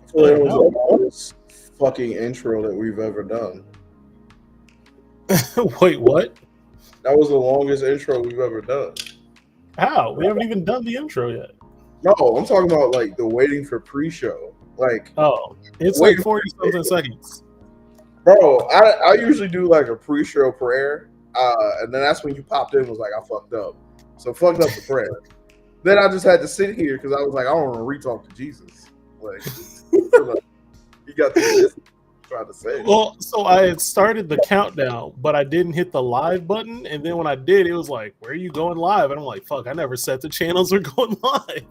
So it was the longest fucking intro that we've ever done. Wait, what? That was the longest intro we've ever done. How? We haven't even done the intro yet. No, I'm talking about like the waiting for pre-show. Like, Oh, it's like 40 something seconds. bro, I usually do like a pre-show prayer, and then that's when you popped in and was like, I fucked up. So fucked up the prayer. Then I just had to sit here because I was like, I don't want to re-talk to Jesus. Like, you got this trying to say. Well, so I had started the countdown, but I didn't hit the live button. And then when I did, it was like, where are you going live? And I'm like, fuck, I never set the channels are going live.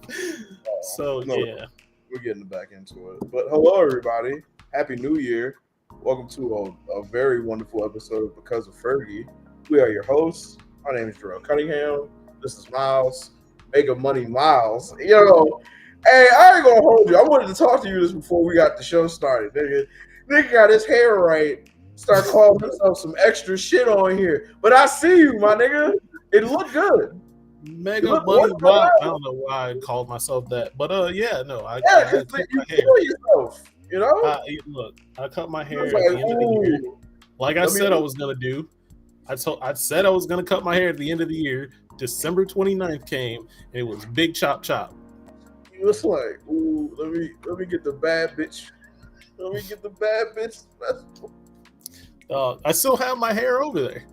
So, no, yeah. We're getting back into it. But hello, everybody. Happy New Year. Welcome to a very wonderful episode of Because of Fergie. We are your hosts. My name is Jarrell Cunningham. This is Miles. Mega Money Miles. Yo, hey, I ain't gonna hold you. I wanted to talk to you this before we got the show started. Nigga got his hair right. Start calling himself some extra shit on here. But I see you, my nigga. It looked good. Mega Money Miles. I don't know why I called myself that. But yeah, no. I because you feel yourself. You know? Look, I cut my hair at the end of the year. Like I said I was gonna do. I said I was gonna cut my hair at the end of the year. December 29th came and it was big chop. You was like, ooh, let me get the bad bitch. Let me get the bad bitch special. I still have my hair over there.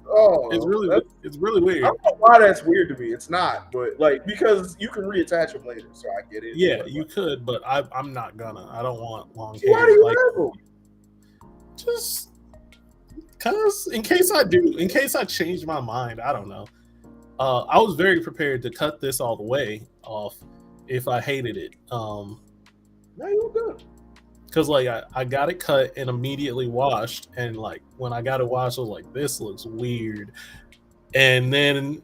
Oh, it's really weird. I don't know why that's weird to me. It's not, but like because you can reattach them later, so I get it. Yeah, you could, but I'm not gonna. I don't want long hair. Why do you have them? Just because, in case I change my mind, I don't know. I was very prepared to cut this all the way off if I hated it. No, you were good. Because like I got it cut and immediately washed, and like when I got it washed, I was like, this looks weird. And then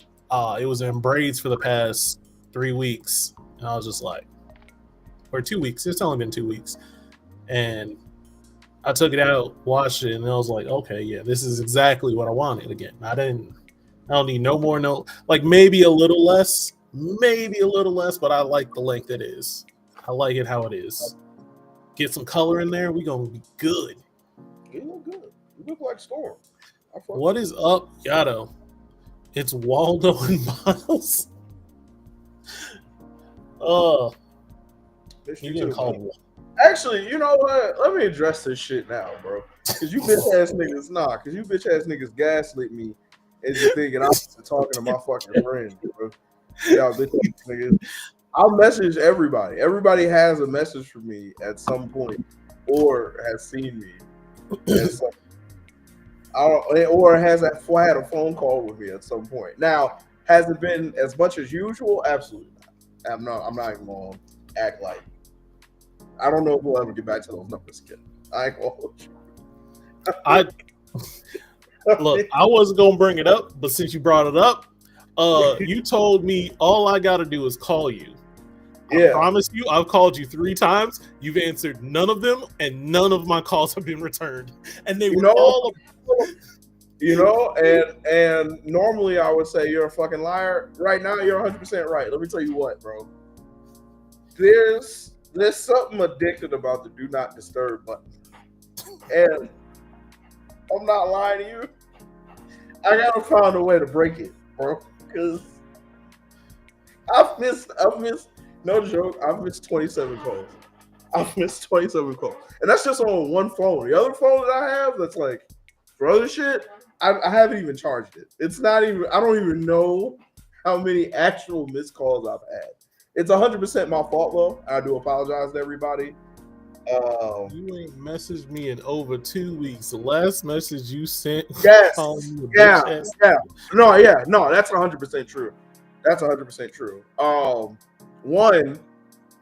it was in braids for the past 3 weeks, and I was just like, or 2 weeks. It's only been 2 weeks, and I took it out, washed it, and I was like, okay, yeah, this is exactly what I wanted again. I don't need no more, like maybe a little less, but I like the length it is. I like it how it is. Get some color in there, we gonna be good. You look good. You look like Storm. What is up, Yato? It's Waldo and Miles. You getting called? Actually, you know what? Let me address this shit now, bro. Because you bitch ass niggas gaslit me into thinking I was talking to my fucking friend, bro. Y'all bitch ass niggas. I'll message everybody. Everybody has a message for me at some point, or has seen me, or has had a phone call with me at some point. Now, has it been as much as usual? Absolutely not. I'm not even gonna act like. I don't know if we'll ever get back to those numbers again. I ain't gonna hold you. Look, I wasn't gonna bring it up, but since you brought it up, you told me all I gotta do is call you. I promise you, I've called you 3 times. You've answered none of them, and none of my calls have been returned. And they were all, and normally I would say you're a fucking liar. Right now, you're 100% right. Let me tell you what, bro. There's something addictive about the do not disturb button, and I'm not lying to you. I gotta find a way to break it, bro, because I've missed. No joke, I've missed 27 calls. And that's just on one phone. The other phone that I have that's like for other shit, I haven't even charged it. It's not even, I don't even know how many actual missed calls I've had. It's 100% my fault though. I do apologize to everybody. You ain't messaged me in over 2 weeks. The last message you sent. Yes. No, that's 100% true. That's 100% true. One,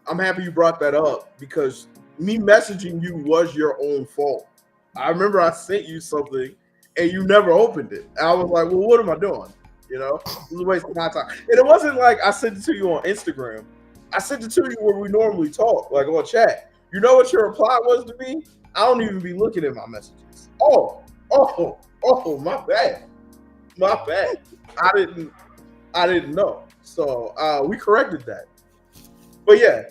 I'm happy you brought that up because me messaging you was your own fault. I remember I sent you something and you never opened it. And I was like, well, what am I doing? You know, this is a waste of my time. And it wasn't like I sent it to you on Instagram. I sent it to you where we normally talk, like on chat. You know what your reply was to me? I don't even be looking at my messages. Oh, my bad. I didn't know. So we corrected that. But yeah,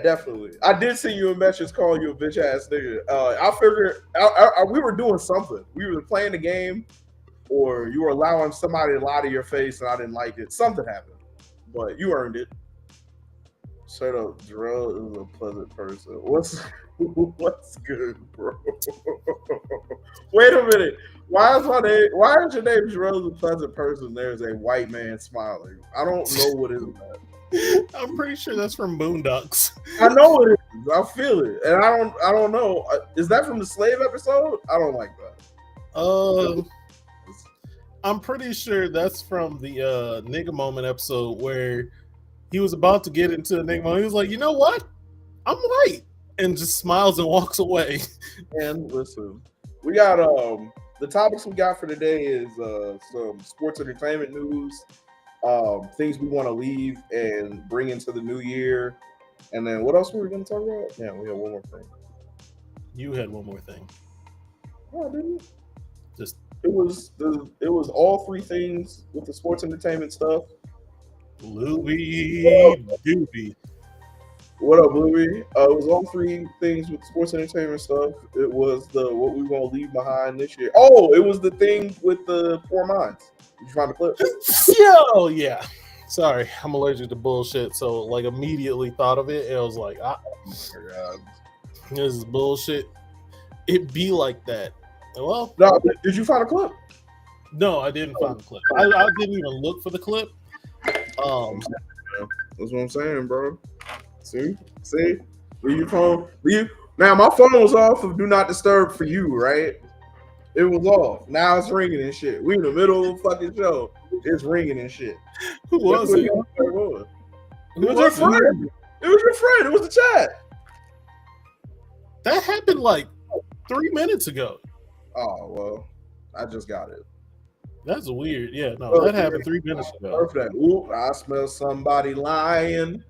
definitely. I did see you in messages calling you a bitch ass nigga. I figured we were doing something. We were playing the game, or you were allowing somebody to lie to your face, and I didn't like it. Something happened, but you earned it. Straight up, Jarrell is a pleasant person. What's good, bro? Wait a minute. Why is your name Jarrell is a pleasant person? There's a white man smiling. I don't know what is that. I'm pretty sure that's from Boondocks. I know it is. I feel it, and I don't know. Is that from the slave episode? I don't like that. I'm pretty sure that's from the Nigga Moment episode where he was about to get into the Nigga Moment. He was like, you know what? I'm white, and just smiles and walks away. And listen, we got the topics we got for today is some sports entertainment news. Things we want to leave and bring into the new year, and then what else were we going to talk about? Yeah, we have one more thing. You had one more thing. Oh, didn't Just it was all three things with the sports entertainment stuff. Bluey Doobie. What up, Bluey? It was all three things with sports entertainment stuff. It was the what we gonna leave behind this year. Oh, it was the thing with the Poor Minds. Did you find the clip? Yo, yeah. Sorry, I'm allergic to bullshit, so like immediately thought of it. And I was like, Oh my God. this is bullshit. It be like that. Well, No, did you find a clip? no, I didn't find the clip. I didn't even look for the clip. That's what I'm saying, bro. See, leave your phone. Now my phone was off of Do Not Disturb for you, right? It was off. Now it's ringing and shit. We in the middle of a fucking show. It's ringing and shit. Who was it? It was your friend. It was your friend. It was the chat. That happened like 3 minutes ago. Oh well, I just got it. That's weird. Yeah, no, that happened 3 minutes ago. Perfect. Ooh, I smell somebody lying.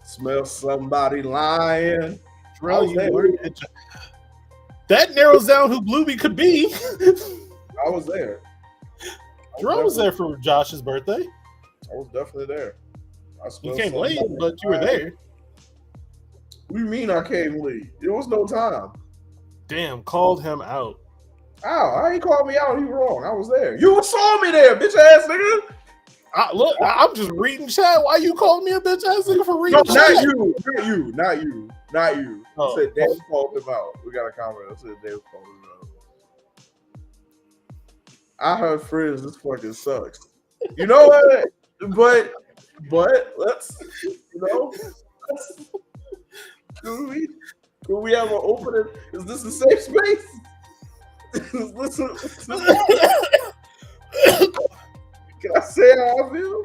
Smell somebody lying. Bro, that narrows down who Bluey could be. I was there. Jerome was there for Josh's birthday. I was definitely there. You came late, but you were there. What do you mean I came late? There was no time. Damn, called him out. Ow, I ain't called me out. You wrong. I was there. You saw me there, bitch ass nigga. I'm just reading chat. Why you calling me a bitch ass nigga for reading No, chat? not you. I said Dave called him out. We got a comment. I said Dave called him out. I heard friends. This fucking sucks. You know what? But let's, can we have an opening? Is this a safe space? Listen. Can I say how I feel?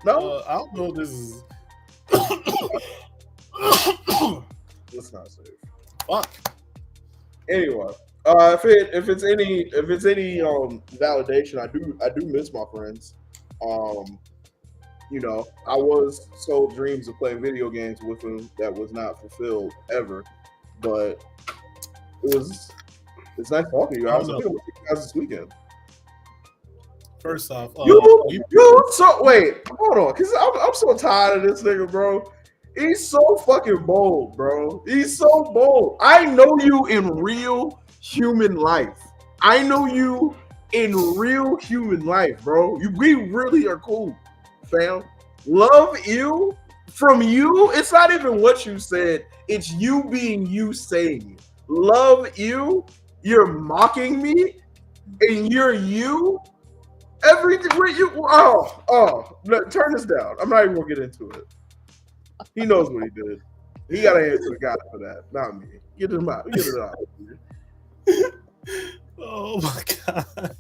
No, I don't know if this is. It's not safe. Fuck. Anyway, if it's any validation, I do miss my friends. I was sold dreams of playing video games with them that was not fulfilled ever, but it's nice talking to you. I was thinking about you guys this weekend. First off, wait, hold on, because I'm so tired of this nigga, bro. He's so fucking bold, bro. He's so bold. I know you in real human life. Bro. We really are cool, fam. Love you. From you, it's not even what you said. It's you being you saying it. Love you. You're mocking me, and you're you. Everything where you no, turn this down. I'm not even gonna get into it. He knows what he did. He got to answer to God for that, not me. Get him out. Get it out. Oh my god.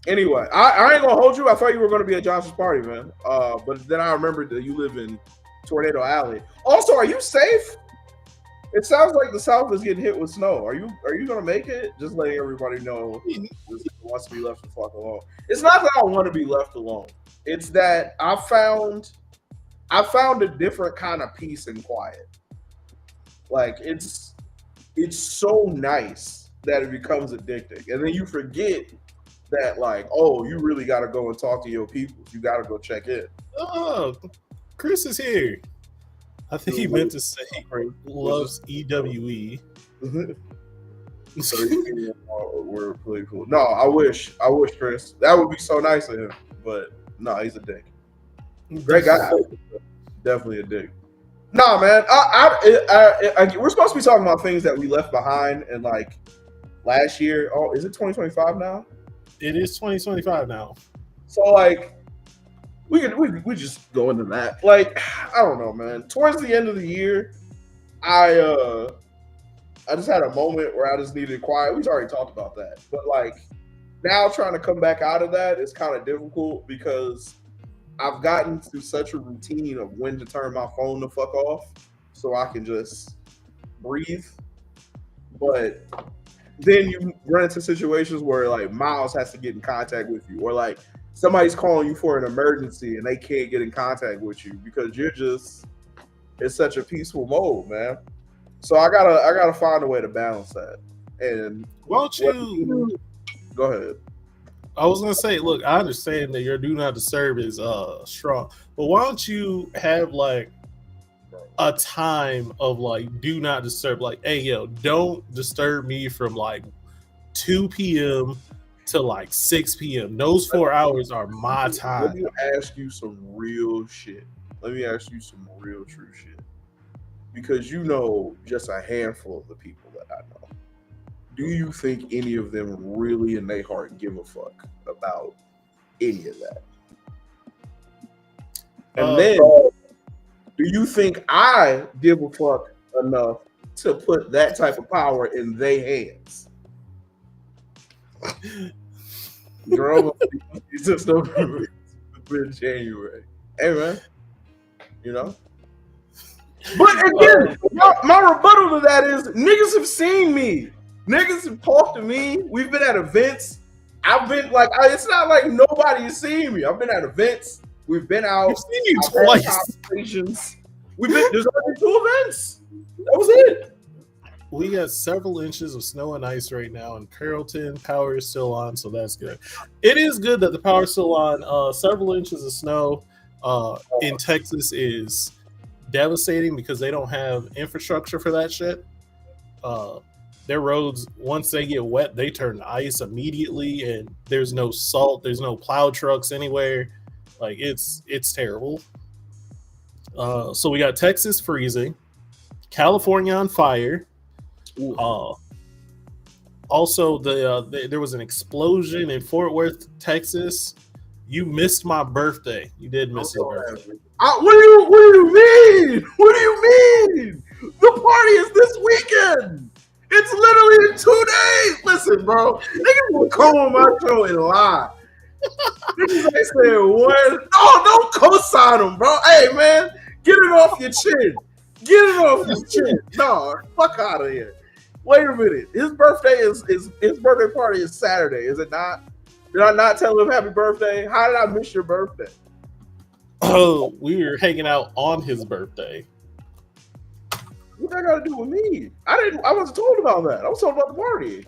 Anyway, I ain't gonna hold you. I thought you were gonna be at Josh's party, man. But then I remembered that you live in Tornado Alley. Also, are you safe? It sounds like the South is getting hit with snow. Are you gonna make it? Just letting everybody know this wants to be left the fuck alone. It's not that I want to be left alone. It's that I found a different kind of peace and quiet. Like it's so nice that it becomes addicting, and then you forget that, like, oh, you really got to go and talk to your people. You got to go check in. Oh, Chris is here. I think he meant to say loves EWE. We're playful. No, I wish, Chris. That would be so nice of him. But no, he's a dick. Great guy. Definitely a dick. Nah, man. We're supposed to be talking about things that we left behind and like last year. Oh, is it 2025 now? It is 2025 now. So like, we just go into that. Like, I don't know, man. Towards the end of the year, I just had a moment where I just needed quiet. We've already talked about that, but like now trying to come back out of that is kind of difficult because I've gotten to such a routine of when to turn my phone the fuck off so I can just breathe. But then you run into situations where like Miles has to get in contact with you, or like somebody's calling you for an emergency and they can't get in contact with you because you're just in such a peaceful mode, man. So I gotta find a way to balance that. And why don't you go ahead? I was gonna say, look, I understand that your do not disturb is strong, but why don't you have like a time of like do not disturb, like, hey yo, don't disturb me from like 2 p.m. to like 6 p.m. Those 4 hours are my time. Let me ask you some real shit. Let me ask you some real true shit. Because you know just a handful of the people that I know. Do you think any of them really in their heart give a fuck about any of that? And then, do you think I give a fuck enough to put that type of power in their hands? Girl, it's just over in January. Hey, man. You know? But again, my rebuttal to that is niggas have seen me. Niggas have talked to me. We've been at events. I've been like, it's not like nobody has seen me. I've been at events. We've been out. I've seen you twice. Conversations. There's only 2 events. That was it. We got several inches of snow and ice right now in Carrollton. Power is still on, so that's good. It is good that the power is still on. Several inches of snow in Texas is devastating because they don't have infrastructure for that shit. Their roads, once they get wet, they turn to ice immediately, and there's no salt, there's no plow trucks anywhere. Like it's terrible. So we got Texas freezing, California on fire. Also, there was an explosion in Fort Worth, Texas. You missed my birthday. You did miss your birthday. What do you mean? What do you mean? The party is this weekend. It's literally in 2 days. Listen, bro. Niggas will come on my show and lie. Niggas ain't saying what? No, don't co-sign them, bro. Hey, man, get it off your chin. Get it off your chin. No, fuck out of here. Wait a minute. His birthday his birthday party is Saturday, is it not? Did I not tell him happy birthday? How did I miss your birthday? Oh, we were hanging out on his birthday. What that got to do with me? I wasn't told about that. I was told about the party.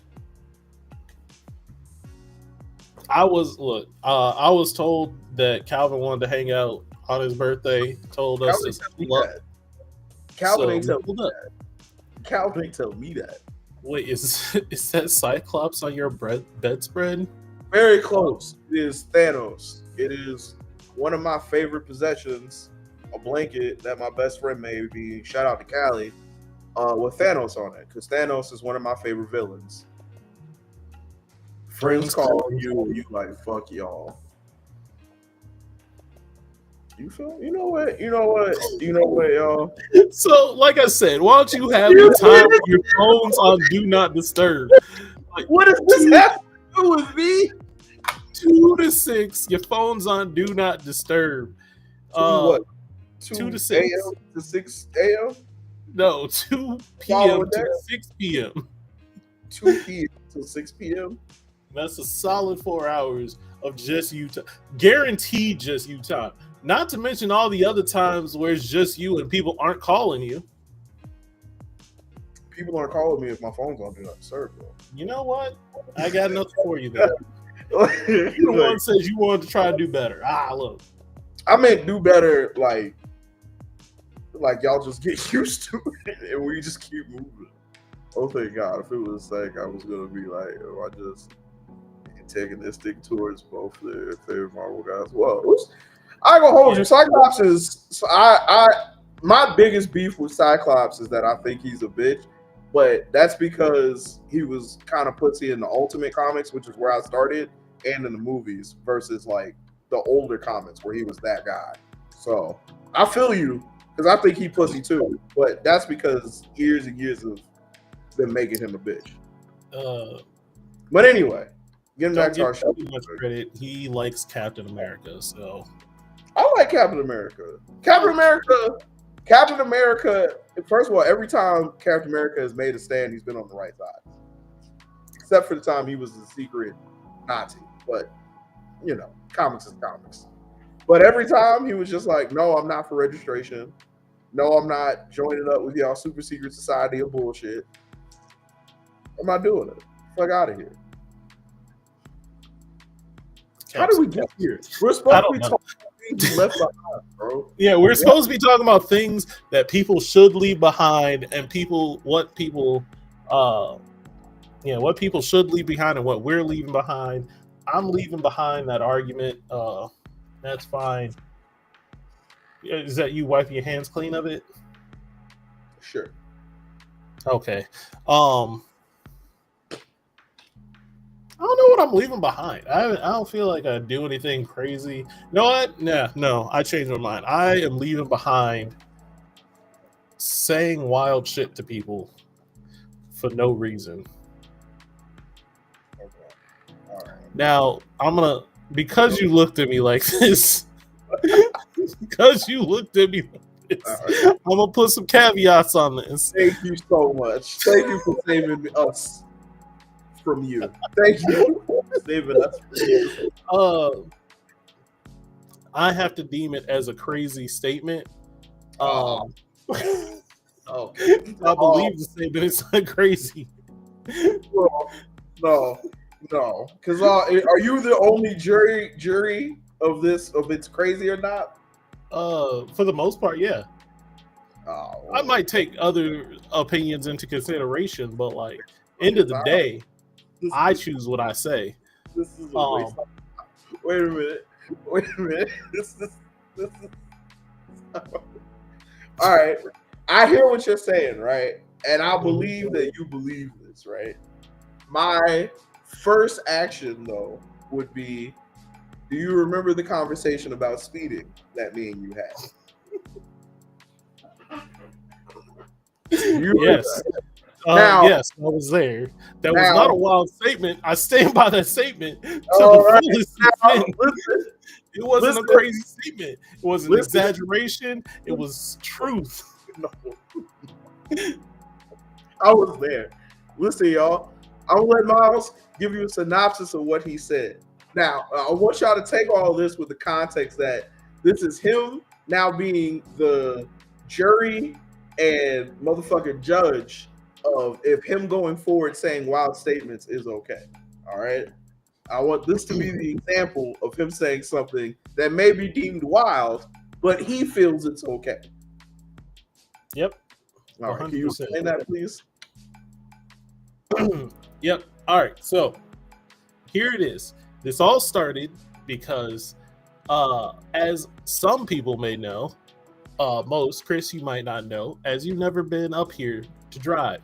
I was told that Calvin wanted to hang out on his birthday. Told us Calvin ain't tell me that. Calvin ain't tell me that. Wait, is that Cyclops on your bedspread? Very close. It is Thanos. It is one of my favorite possessions, a blanket that my best friend made me. Shout out to Callie, with Thanos on it, because Thanos is one of my favorite villains. Friends call you like fuck y'all. You feel? You know what, y'all. So, like I said, why don't you have the time with your phones on Do Not Disturb? Like, what does this have to do with me? 2 to 6, your phone's on Do Not Disturb. What? 2 to 6 a.m. to 6 a.m. No, 2 p.m. to 6 p.m. 2 p.m. to 6 p.m. That's a solid 4 hours of just you time. Guaranteed just you time. Not to mention all the other times where it's just you and people aren't calling you. People aren't calling me if my phone's on Do Not Disturb, bro. You know what? I got nothing for you there. You the one says you wanted to try to do better. Look. I meant do better, like like y'all just get used to it and we just keep moving. Oh thank God! If it was like I was gonna be like, oh, I just antagonistic towards both their favorite Marvel guys. Well, I ain't gonna hold you. Cyclops is my biggest beef with Cyclops is that I think he's a bitch, but that's because he was kind of pussy in the Ultimate comics, which is where I started, and in the movies, versus like the older comics where he was that guy. So I feel you because I think he pussy too, but that's because years and years of them making him a bitch. But anyway, getting back to our show. Too much credit. He likes Captain America, so I like Captain America. Captain America, first of all, every time Captain America has made a stand, he's been on the right side. Except for the time he was the secret Nazi. But, you know, comics is comics. But every time he was just like, no, I'm not for registration. No, I'm not joining up with y'all super secret society of bullshit. I'm not doing it. Fuck out of here. How did we get here? We're supposed to be talking about things left behind, bro. Yeah, we're supposed to be talking about things that people should leave behind, and what people should leave behind and what we're leaving behind. I'm leaving behind that argument. That's fine. Is that you wiping your hands clean of it? Sure. Okay. I don't know what I'm leaving behind. I don't feel like I do anything crazy. You know what? No, I changed my mind. I am leaving behind saying wild shit to people for no reason. Okay. All right. Now, because you looked at me like this, I'm going to put some caveats on this. Thank you so much. Thank you for saving us from you. Thank you for saving us from you. I have to deem it as a crazy statement. Okay. I believe the statement is crazy. No. Because are you the only jury of this, of it's crazy or not? For the most part, yeah. I might take other opinions into consideration, but like end of the day, I choose what I say. This is a waste. Wait a minute. This is all right. I hear what you're saying, right? And I believe that you believe this, right? My first action, though, would be, do you remember the conversation about speeding that me and you had? Yes. Yes, I was there. That was not a wild statement. I stand by that statement to the fullest extent. It wasn't a crazy statement. It was an exaggeration. It was truth. No. I was there. Listen, y'all. I'm gonna let Miles give you a synopsis of what he said. Now, I want y'all to take all this with the context that this is him now being the jury and motherfucking judge of if him going forward saying wild statements is okay. All right. I want this to be the example of him saying something that may be deemed wild, but he feels it's okay. Yep. All right. Can you explain that, please? Yep. All right. So here it is. This all started because, as some people may know, most, Chris, you might not know, as you've never been up here to drive.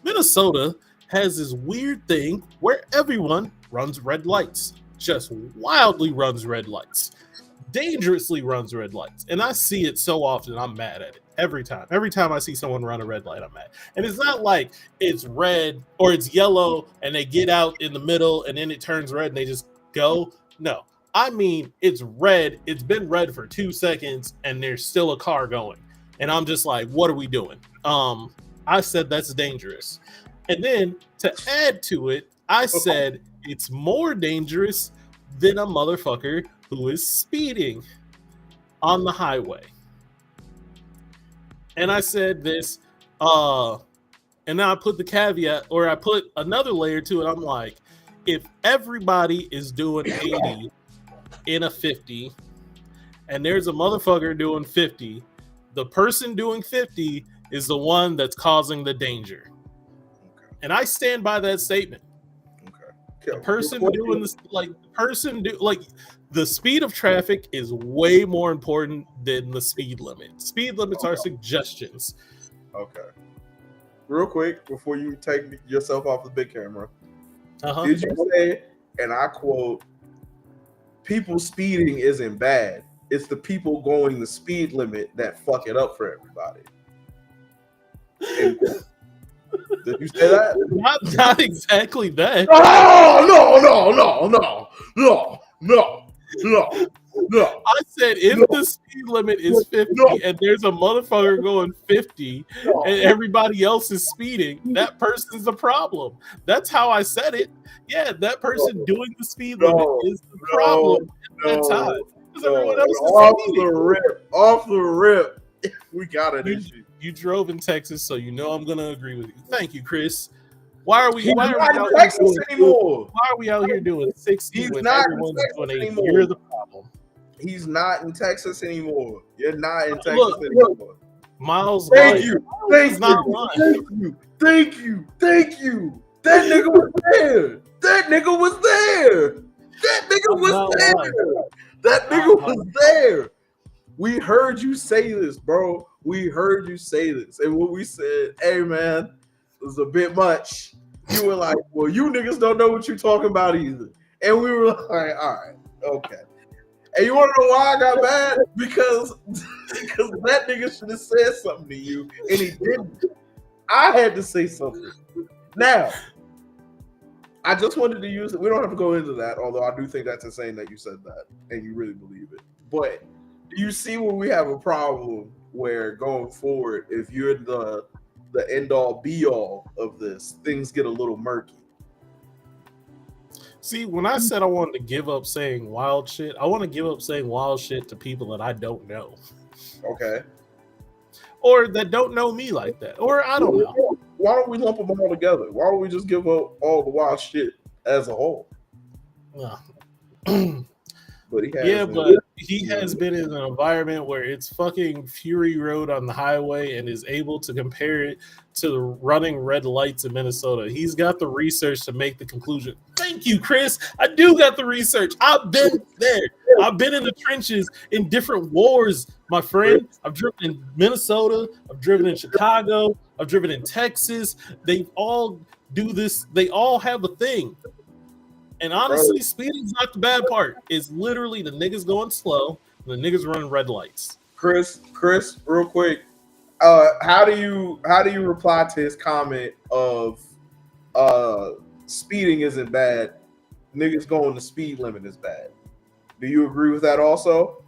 Minnesota has this weird thing where everyone runs red lights, just wildly runs red lights, dangerously runs red lights. And I see it so often, I'm mad at it every time. Every time I see someone run a red light, I'm mad. And it's not like it's red or it's yellow and they get out in the middle and then it turns red and they just go. No, I mean, it's red. It's been red for 2 seconds and there's still a car going. And I'm just like, what are we doing? I said that's dangerous. And then to add to it, I said it's more dangerous than a motherfucker who is speeding on the highway. And I said this, and then I put the caveat, or I put another layer to it. I'm like, if everybody is doing 80 in a 50, and there's a motherfucker doing 50, the person doing 50 is the one that's causing the danger. Okay. And I stand by that statement. Okay. The person doing this, the speed of traffic is way more important than the speed limit. Speed limits are suggestions. Okay. Real quick, before you take yourself off the big camera, Uh-huh. did you say, and I quote, people speeding isn't bad. It's the people going the speed limit that fuck it up for everybody. Did you say that? Not exactly that. No. I said if the speed limit is 50 and there's a motherfucker going 50 and everybody else is speeding, that person's the problem. That's how I said it. Yeah, that person doing the speed limit is the problem at that time. Because everyone else is speeding. Off the rip. We got an issue. You drove in Texas, so you know I'm gonna agree with you. Thank you, Chris. Why are we not in Texas anymore? Why are we out here doing 60 when everyone's doing 80? Anymore. You're the problem. He's not in Texas anymore. You're not in Texas anymore. Miles, Thank you. That nigga was there. We heard you say this, bro. We heard you say this. And when we said, hey, man, it was a bit much, you were like, well, you niggas don't know what you're talking about either. And we were like, all right, okay. And you want to know why I got mad? Because that nigga should have said something to you, and he didn't. I had to say something. Now, I just wanted to use it. We don't have to go into that, although I do think that's insane that you said that, and you really believe it. But do you see where we have a problem where going forward, if you're the end-all, be-all of this, things get a little murky? See, when I said I wanted to give up saying wild shit, I want to give up saying wild shit to people that I don't know. Okay. Or that don't know me like that. Or I don't know. Why don't we lump them all together? Why don't we just give up all the wild shit as a whole? But he has been in an environment where it's fucking Fury Road on the highway and is able to compare it to the running red lights in Minnesota. He's got the research to make the conclusion. Thank you, Chris. I do got the research. I've been there. I've been in the trenches in different wars, my friend. I've driven in Minnesota. I've driven in Chicago. I've driven in Texas. They all do this. They all have a thing. And honestly, speeding's not the bad part. It's literally the niggas going slow and the niggas running red lights. Chris, real quick. How do you reply to his comment of speeding isn't bad? Niggas going the speed limit is bad. Do you agree with that also?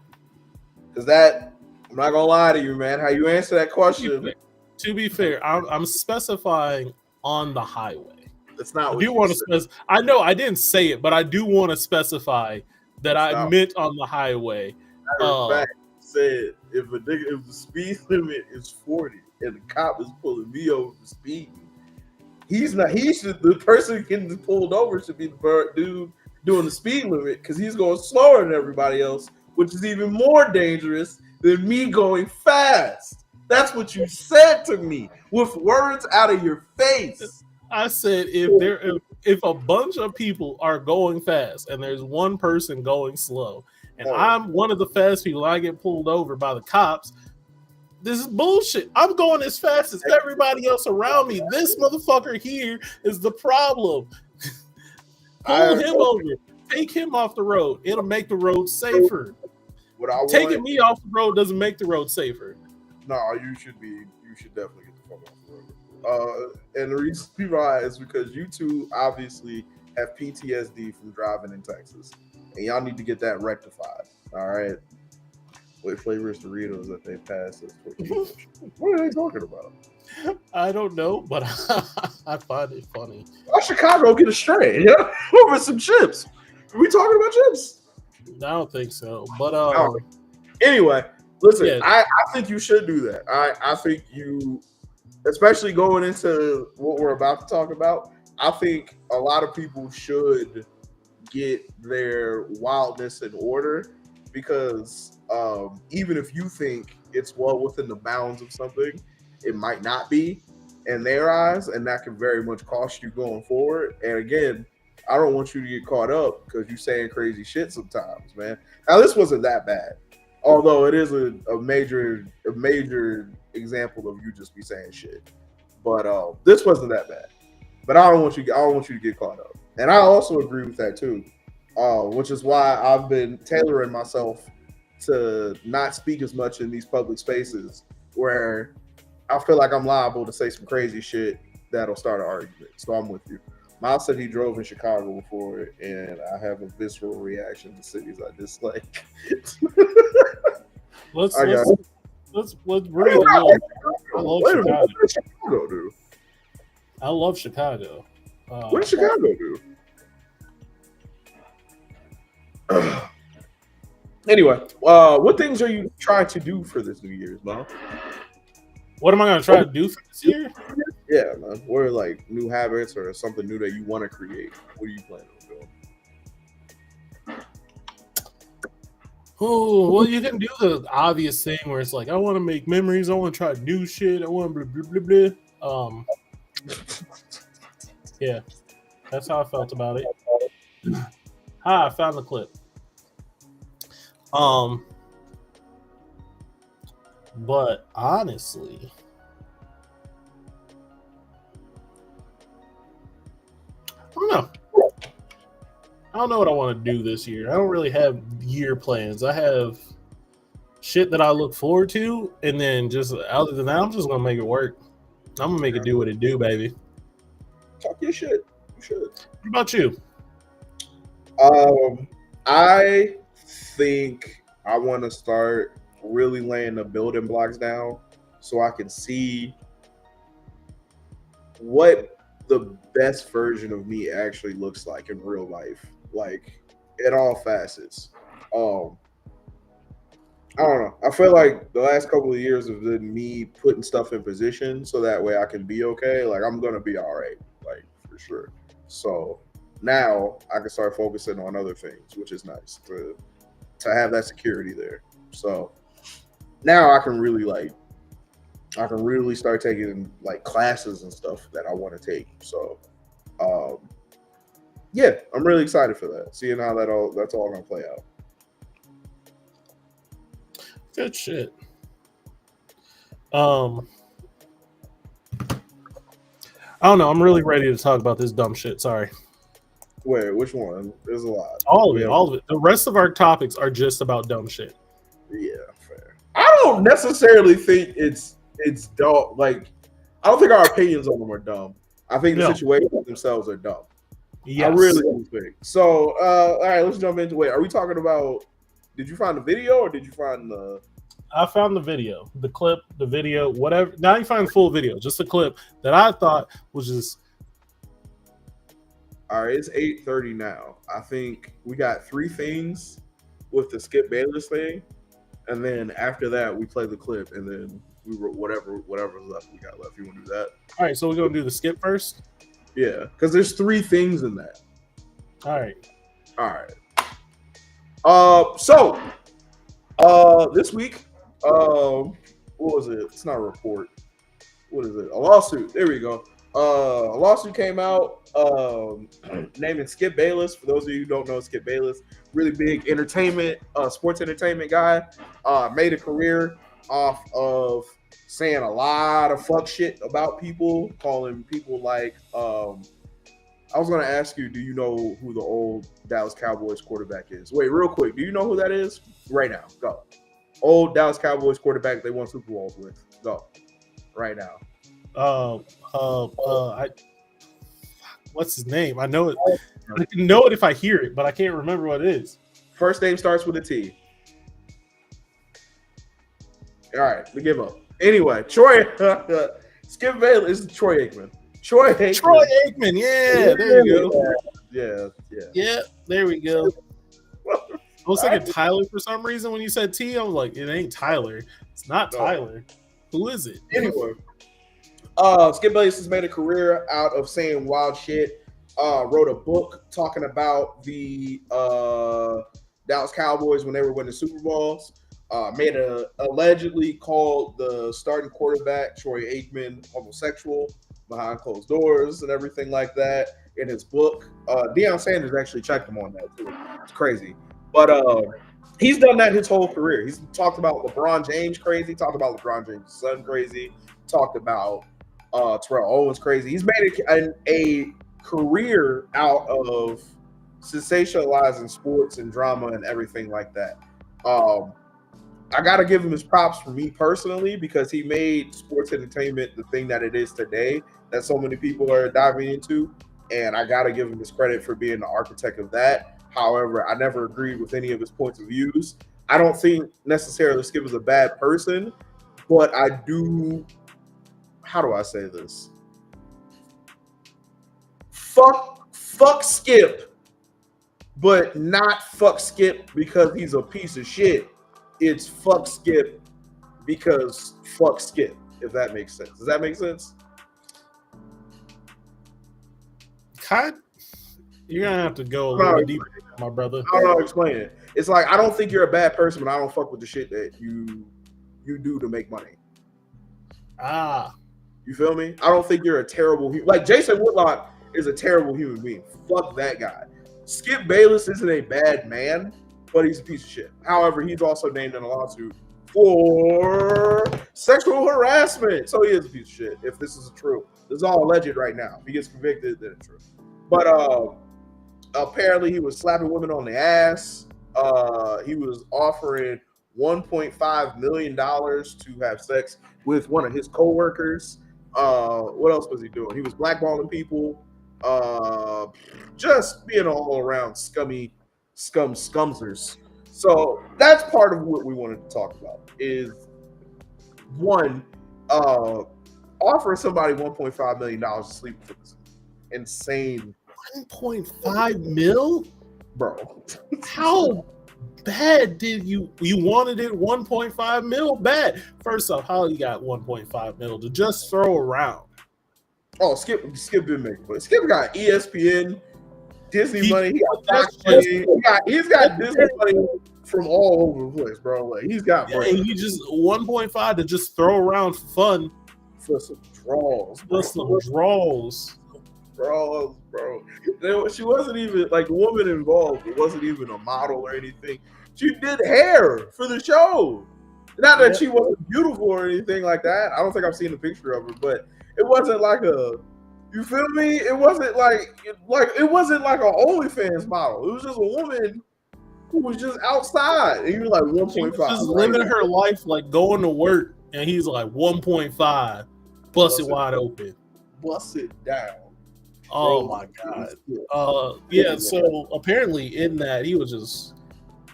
Because that, I'm not gonna lie to you, man. How you answer that question? To be fair, I'm specifying on the highway. That's not. I do want to I know I didn't say it, but I do want to specify that I meant on the highway. Fact said if the speed limit is 40 and the cop is pulling me over for speeding, the person getting pulled over should be the dude doing the speed limit because he's going slower than everybody else, which is even more dangerous than me going fast. That's what you said to me with words out of your face. I said if a bunch of people are going fast and there's one person going slow and I'm one of the fast people, I get pulled over by the cops. This is bullshit. I'm going as fast as everybody else around me. This motherfucker here is the problem. Pull him over. Take him off the road. It'll make the road safer. Taking me off the road doesn't make the road safer. No, you should definitely get the fuck off the road. And the reason why is because you two obviously have PTSD from driving in Texas, and y'all need to get that rectified. All right. What flavor is Doritos that they passed as What are they talking about? I don't know, but I find it funny. Why Chicago get a stray? Yeah, over some chips. Are we talking about chips? I don't think so. But anyway, listen. Yeah. I think you should do that. I think you. Especially going into what we're about to talk about, I think a lot of people should get their wildness in order because even if you think it's well within the bounds of something, it might not be in their eyes, and that can very much cost you going forward. And again, I don't want you to get caught up because you're saying crazy shit sometimes, man. Now this wasn't that bad, although it is a major example of you just be saying shit. But this wasn't that bad. But I don't want you to get caught up. And I also agree with that too, which is why I've been tailoring myself to not speak as much in these public spaces where I feel like I'm liable to say some crazy shit that'll start an argument. So I'm with you. Miles said he drove in Chicago before, and I have a visceral reaction to cities I dislike. Let's breathe a little. I love Chicago. What did Chicago do? I love Chicago. What did Chicago do? Anyway, what things are you trying to do for this New Year's, Mom? What am I going to try to do for this year? Yeah, man. What are like new habits or something new that you want to create? What are you planning on doing? Oh, well, you can do the obvious thing where it's like, I want to make memories. I want to try new shit. I want blah, blah, blah, blah. Yeah, that's how I felt about it. I found the clip. But honestly, I don't know. I don't know what I want to do this year. I don't really have year plans. I have shit that I look forward to, and then just other than that, I'm just gonna make it work. I'm gonna make it do what it do, baby. Talk your shit. You should. What about you? I think I want to start really laying the building blocks down so I can see what the best version of me actually looks like in real life, like in all facets. I don't know. I feel like the last couple of years have been me putting stuff in position so that way I can be okay. Like I'm gonna be all right, like for sure. So now I can start focusing on other things, which is nice to have that security there. So now I can really start taking like classes and stuff that I want to take. So yeah, I'm really excited for that. Seeing how that's all gonna play out. Good shit. I don't know. I'm really ready to talk about this dumb shit. Sorry. Wait, which one? There's a lot. All of it. The rest of our topics are just about dumb shit. Yeah, fair. I don't necessarily think it's dumb. Like, I don't think our opinions on them are dumb. I think the situations themselves are dumb. Yes. I really do think. So, all right, let's jump into it. Are we talking about? Did you find the video or did you find the? I found the video, the clip, the video, whatever. Now you find full video, just a clip that I thought was just. All right, it's 8:30 now. I think we got 3 things with the Skip Bayless thing, and then after that we play the clip, and then we wrote whatever's left we got left. You want to do that? All right, so we're gonna do the skip first. Yeah, because there's 3 things in that. All right. So this week, what was it? It's not a report. What is it? A lawsuit. There we go. A lawsuit came out naming Skip Bayless. For those of you who don't know, Skip Bayless, really big entertainment, sports entertainment guy, made a career off of saying a lot of fuck shit about people, calling people like, I was going to ask you, do you know who the old Dallas Cowboys quarterback is? Wait, real quick. Do you know who that is? Right now. Go. Old Dallas Cowboys quarterback they won Super Bowls with. Go. Right now. What's his name? I know it. I can know it if I hear it, but I can't remember what it is. First name starts with a T. All right, we give up. Anyway, Skip Bayless is Troy Aikman. Troy Aikman, yeah, there you go. Yeah, there we go. I was thinking Tyler for some reason when you said T. I was like, it ain't Tyler. It's not Tyler. Who is it? Anyway, Skip Bayless has made a career out of saying wild shit. Wrote a book talking about the Dallas Cowboys when they were winning Super Bowls. allegedly called the starting quarterback Troy Aikman homosexual behind closed doors and everything like that in his book. Deion Sanders actually checked him on that too. It's crazy, but he's done that his whole career. He's talked about LeBron James crazy, talked about LeBron James' son crazy, talked about Terrell Owens crazy. He's made a career out of sensationalizing sports and drama and everything like that. I got to give him his props for me personally because he made sports entertainment the thing that it is today that so many people are diving into. And I got to give him his credit for being the architect of that. However, I never agreed with any of his points of views. I don't think necessarily Skip is a bad person, but I do. How do I say this? Fuck Skip, but not fuck Skip because he's a piece of shit. It's fuck Skip because fuck Skip, if that makes sense. Does that make sense? You're gonna have to go a little deeper, my brother. I don't know how to explain it. It's like I don't think you're a bad person, but I don't fuck with the shit that you do to make money. You feel me? I don't think you're a terrible like Jason Whitlock is a terrible human being. Fuck that guy. Skip Bayless isn't a bad man, but he's a piece of shit. However, he's also named in a lawsuit for sexual harassment. So he is a piece of shit, if this is true. This is all alleged right now. If he gets convicted, then it's true. But apparently he was slapping women on the ass. He was offering $1.5 million to have sex with one of his co-workers. What else was he doing? He was blackballing people. Just being an all-around scumsers. So that's part of what we wanted to talk about is one, offering somebody $1.5 million to sleep with is insane. 1.5 mil? Bro. How bad did you wanted it 1.5 mil? Bad. First off, how you got 1.5 mil to just throw around? Oh, Skip didn't make it, but Skip got ESPN, Disney money. He got Fox money. He's got Disney money from all over the place, bro. Like he's got money. And he just 1.5 to just throw around for fun for some draws. Bro. She wasn't even like the woman involved. It wasn't even a model or anything. She did hair for the show. Not that she wasn't beautiful or anything like that. I don't think I've seen a picture of her, but it wasn't like a. You feel me? It wasn't like it wasn't like an OnlyFans model. It was just a woman who was just outside, and you were like 1.5. Just living her life, like going to work, and he's like 1.5, bust it wide open, bust it down. Oh my god. Yeah. So apparently, in that he was just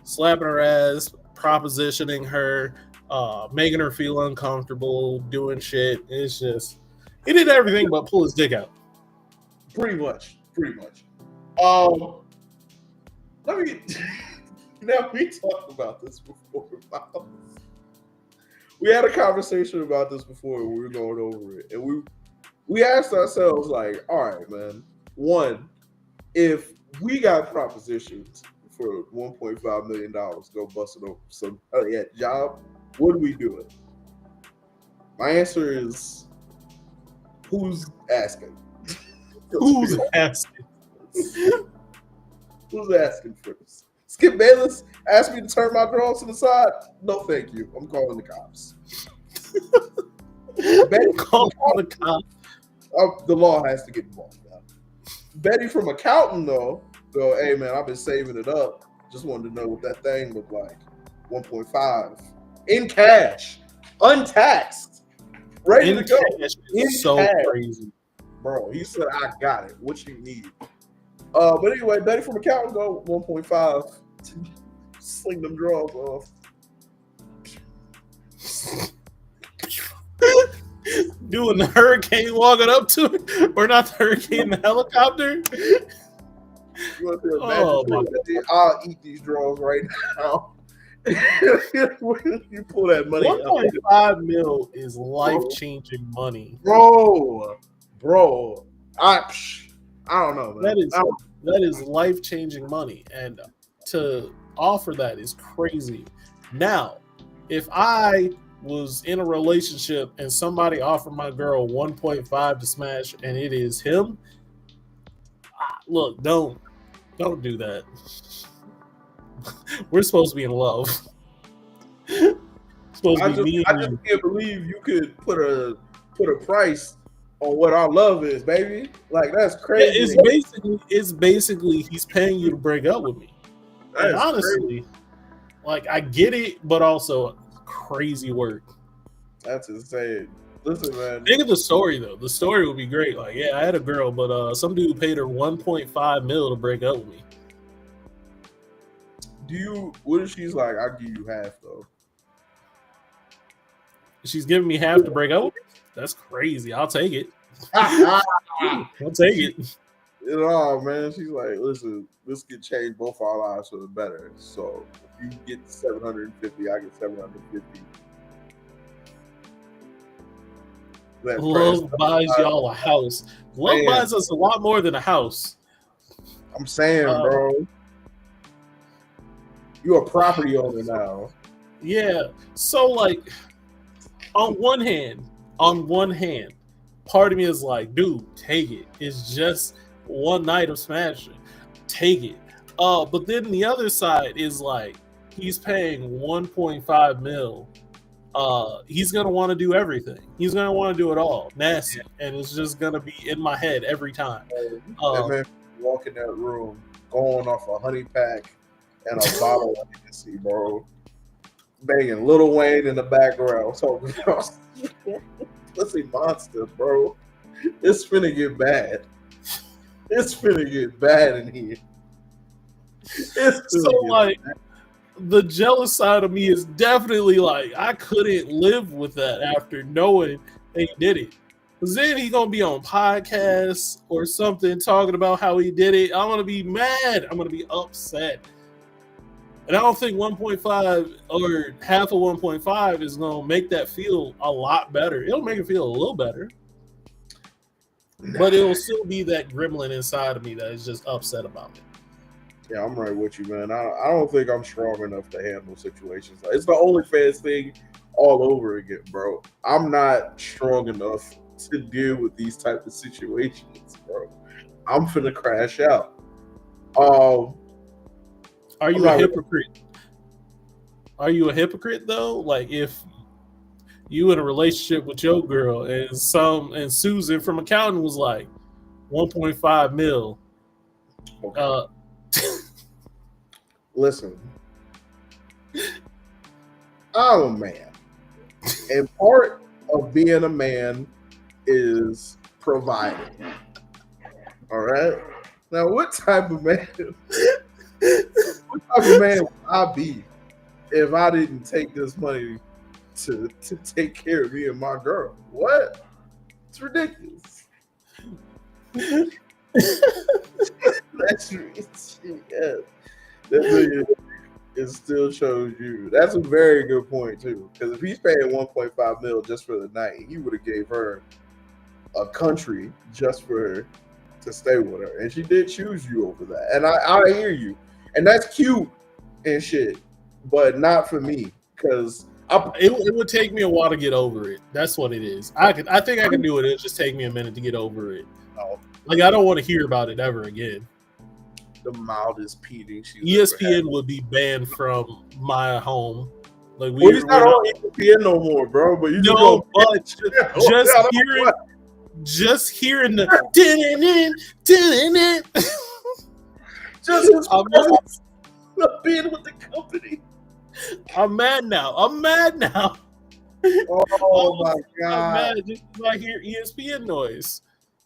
slapping her ass, propositioning her, making her feel uncomfortable, doing shit. It's just. He did everything but pull his dick out. Pretty much. Let me we talked about this before. We had a conversation about this before when we were going over it. And we asked ourselves, like, all right, man, one, if we got propositions for $1.5 million to go bust it over some job, what are we doing? My answer is who's asking? Who's asking? Who's asking for this? Skip Bayless asked me to turn my girls to the side. No, thank you. I'm calling the cops. The cops. The law has to get involved now. Betty from Accountant, though, go, hey, man, I've been saving it up. Just wanted to know what that thing looked like. 1.5 in cash, untaxed. Ready to go. It's so crazy. Bro, he said, I got it. What you need? But anyway, Betty from Accountant go 1.5. Sling them draws off. Doing the hurricane walking up to it, or not the hurricane, the helicopter. Oh, my God. I'll eat these draws right now. You pull that money. 1.5 mil is life-changing money, bro. I don't know, man. That is life-changing money, and to offer that is crazy. Now, if I was in a relationship and somebody offered my girl 1.5 to smash and it is him, look, don't do that. We're supposed to be in love. Supposed to be me I and just you. can't believe you could put a price on what our love is, baby. Like that's Yeah, crazy. it's basically he's paying you to break up with me. And That's honestly, like I get it, but also crazy work. That's insane. Listen, man. Think of the story though. The story would be great. Like, yeah, I had a girl, but some dude paid her 1.5 mil to break up with me. What if she's like, I'll give you half though? She's giving me half to break up with me? That's crazy. I'll take it. I'll take it. Oh man, she's like, listen, this could change both our lives for the better. So if you get 750, I get 750. Love buys y'all a house. Love buys us a lot more than a house. I'm saying, bro. You're a property owner now. Yeah. So like on one hand, part of me is like, dude, take it. It's just one night of smashing. Take it. But then the other side is like he's paying 1.5 mil. He's gonna want to do everything. He's gonna want to do it all, nasty, and it's just gonna be in my head every time. That man walk in that room, going off a honey pack and a bottle of Hennessy, bro. Banging Lil Wayne in the background. So, pussy monster, bro. It's finna get bad. It's finna get bad in here. So like. The jealous side of me is definitely like I couldn't live with that after knowing that he did it. Because then he's gonna be on podcasts or something talking about how he did it. I'm gonna be mad. I'm gonna be upset. And I don't think 1.5 or half of 1.5 is gonna make that feel a lot better. It'll make it feel a little better. But it'll still be that gremlin inside of me that is just upset about it. Yeah, I'm right with you, man. I don't think I'm strong enough to handle situations. It's the OnlyFans thing all over again, bro. I'm not strong enough to deal with these type of situations, bro. I'm finna crash out. Are you a hypocrite? Are you a hypocrite though? Like if you in a relationship with your girl and Susan from accounting was like 1.5 mil. Okay. Listen, I'm a man, and part of being a man is providing. All right. Now, what type of man? What type of man would I be if I didn't take this money to take care of me and my girl? What? It's ridiculous. That's yeah. It still shows you. That's a very good point too. Because if he's paying 1.5 mil just for the night, he would have gave her a country just for her to stay with her, and she did choose you over that. And I hear you, and that's cute and shit, but not for me because it would take me a while to get over it. That's what it is. I think I can do it. It'll just take me a minute to get over it. Like I don't want to hear about it ever again. The mildest peating ESPN would be banned from my home. Like he's not on ESPN no more, bro. But you know, but just hearing the just being with the company. I'm mad now. Oh my god! I'm mad just because I hear ESPN noise.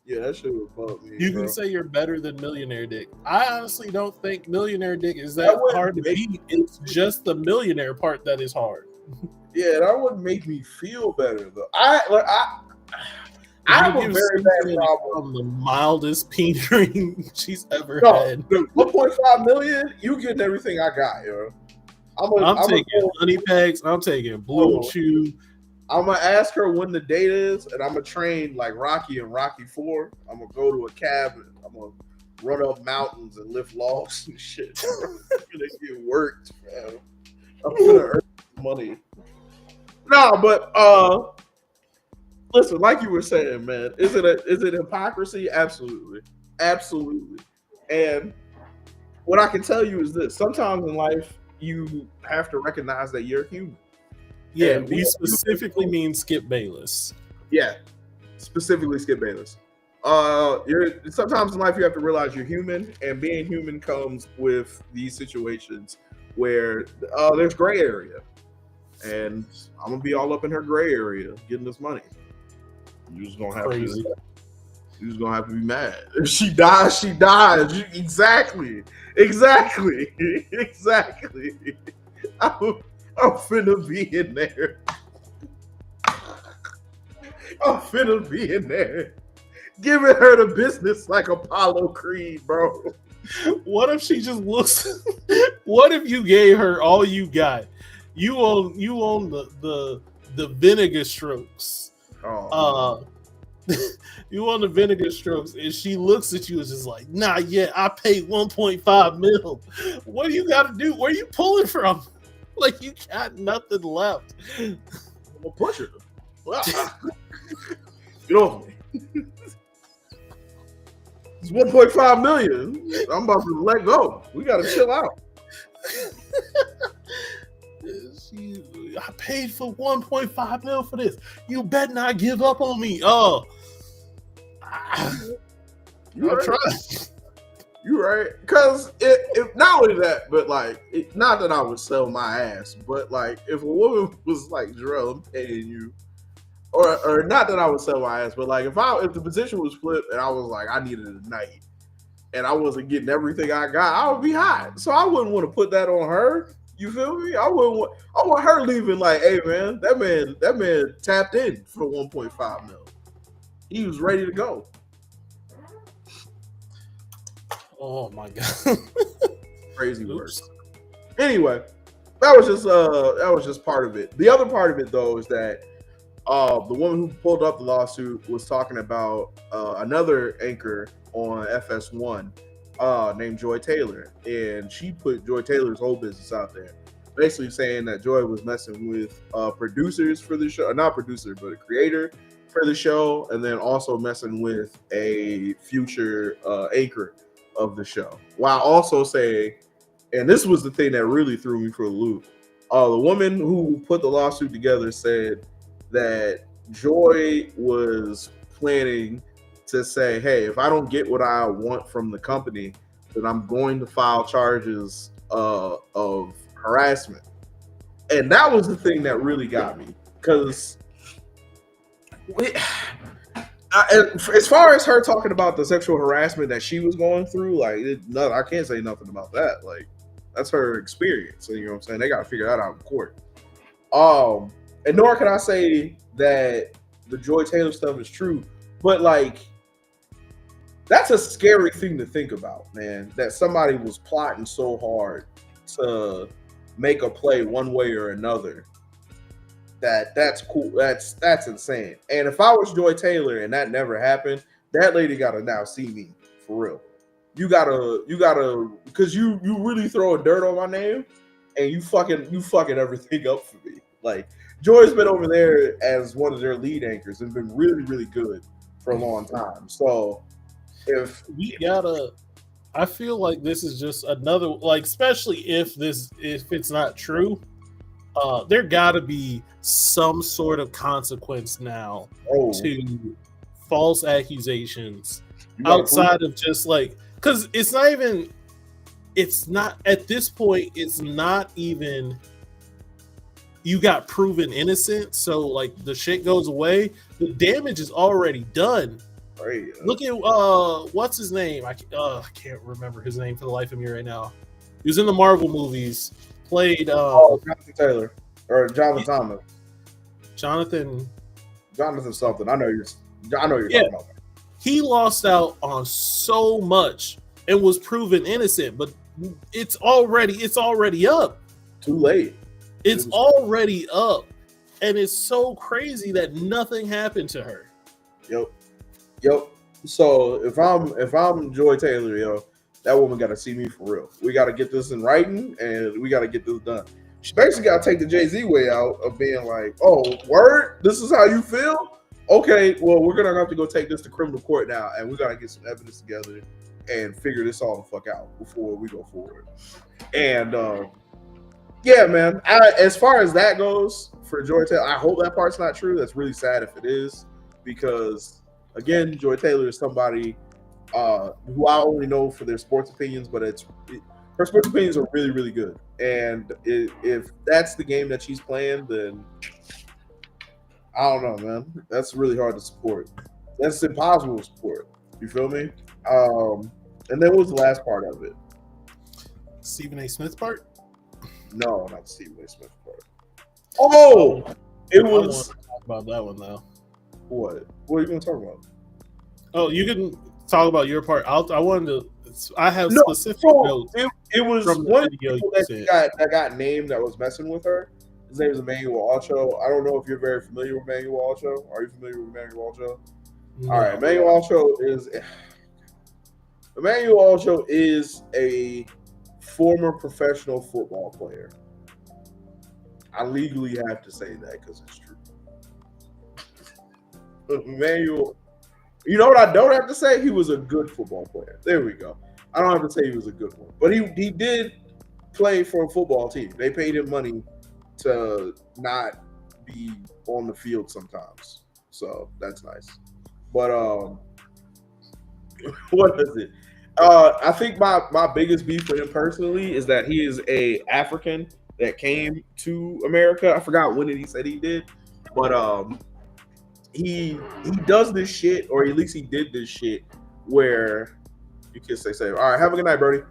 Yeah, that shit would bug me. You can say you're better than Millionaire Dick. I honestly don't think Millionaire Dick is that hard to beat. It's just the millionaire part that is hard. Yeah, that wouldn't make me feel better though. I have a very bad problem. The mildest petering she's ever had. 1.5 million, you getting everything I got, yo. I'm taking honey packs. I'm taking Blue Chew. I'm gonna ask her when the date is, and I'm gonna train like Rocky and Rocky 4. I'm gonna go to a cabin. I'm gonna run up mountains and lift logs and shit. I'm gonna get worked, man. I'm gonna earn money. No, but listen, like you were saying, man, is it hypocrisy? Absolutely, absolutely. And what I can tell you is this: sometimes in life, you have to recognize that you're human. Yeah, And we being specifically human, mean Skip Bayless. yeah, specifically Skip Bayless. You're sometimes in life you have to realize you're human, and being human comes with these situations where there's gray area, and I'm gonna be all up in her gray area getting this money. You just gonna have Crazy. to. You just gonna have to be mad. If she dies, she dies. Exactly, exactly, exactly. I'm finna be in there. I'm finna be in there, giving her the business like Apollo Creed, bro. What if she just looks? What if you gave her all you got? You own the vinegar strokes. Oh, You on the vinegar strokes, and she looks at you and just like, nah, yeah, I paid 1.5 mil. What do you got to do? Where you pulling from? Like you got nothing left. I'm gonna push her. Get off me. It's 1.5 million. I'm about to let go. We gotta chill out. I paid for 1.5 mil for this. You better not give up on me. Oh, You're I'm right. trying. You're right. Because if not only that, but like, not that I would sell my ass, but like, if a woman was like, Jarrell, I'm paying you, or not that I would sell my ass, but like, if the position was flipped and I was like, I needed a night, and I wasn't getting everything I got, I would be hot. So I wouldn't want to put that on her. You feel me? I want her leaving like, hey man, that man tapped in for 1.5 mil. He was ready to go. Oh my god. Crazy work. Oops. Anyway, that was just part of it. The other part of it though is that the woman who pulled up the lawsuit was talking about another anchor on FS1 named Joy Taylor, and she put Joy Taylor's whole business out there, basically saying that Joy was messing with producers for the show, not producer, but a creator for the show, and then also messing with a future anchor of the show, while also saying, and this was the thing that really threw me for a loop, the woman who put the lawsuit together said that Joy was planning to say, hey, if I don't get what I want from the company, then I'm going to file charges of harassment. And that was the thing that really got me, because as far as her talking about the sexual harassment that she was going through, like, I can't say nothing about that. Like, that's her experience. So, you know what I'm saying? They got to figure that out in court. And nor can I say that the Joy Taylor stuff is true, but like, that's a scary thing to think about, man. That somebody was plotting so hard to make a play one way or another. That's cool. That's insane. And if I was Joy Taylor and that never happened, that lady gotta now see me for real. You gotta, because you really throwing dirt on my name, and you fucking everything up for me. Like, Joy's been over there as one of their lead anchors and been really, really good for a long time. So if We gotta, I feel like this is just another, like, especially if it's not true, there gotta be some sort of consequence now to false accusations outside of just like, because it's not at this point, it's not even you got proven innocent, so like the shit goes away, the damage is already done. Right. Look at what's his name? I can't remember his name for the life of me right now. He was in the Marvel movies. Played Jonathan Taylor or Jonathan Thomas. Jonathan something. I know you're talking about. He lost out on so much and was proven innocent, but it's already up. Too late. It's already up, and it's so crazy that nothing happened to her. Yep. So if I'm Joy Taylor, that woman got to see me for real. We got to get this in writing, and we got to get this done. basically got to take the Jay-Z way out of being like, oh, word, this is how you feel? Okay, well, we're going to have to go take this to criminal court now, and we got to get some evidence together and figure this all the fuck out before we go forward. And, yeah, man, as far as that goes for Joy Taylor, I hope that part's not true. That's really sad if it is, because, again, Joy Taylor is somebody who I only know for their sports opinions, but her sports opinions are really, really good. And if that's the game that she's playing, then I don't know, man. That's really hard to support. That's impossible to support. You feel me? And then what was the last part of it? Stephen A. Smith part? No, not the Stephen A. Smith part. Oh, it was. I want to talk about that one though. What? What are you going to talk about? Oh, you can talk about your part. I wanted to. I have specific notes. It was from one of the people that got named that was messing with her. His name is Emmanuel Acho. I don't know if you're very familiar with Emmanuel Acho. Are you familiar with Emmanuel Acho? No. All right, Emmanuel Acho is a former professional football player. I legally have to say that because it's true. Emmanuel, you know what I don't have to say? He was a good football player. There we go. I don't have to say he was a good one. But he did play for a football team. They paid him money to not be on the field sometimes. So that's nice. But what is it? I think my biggest beef with him personally is that he is a African that came to America. I forgot when he said he did, but he does this shit, or at least he did this shit where you can say, all right, have a good night, Brody.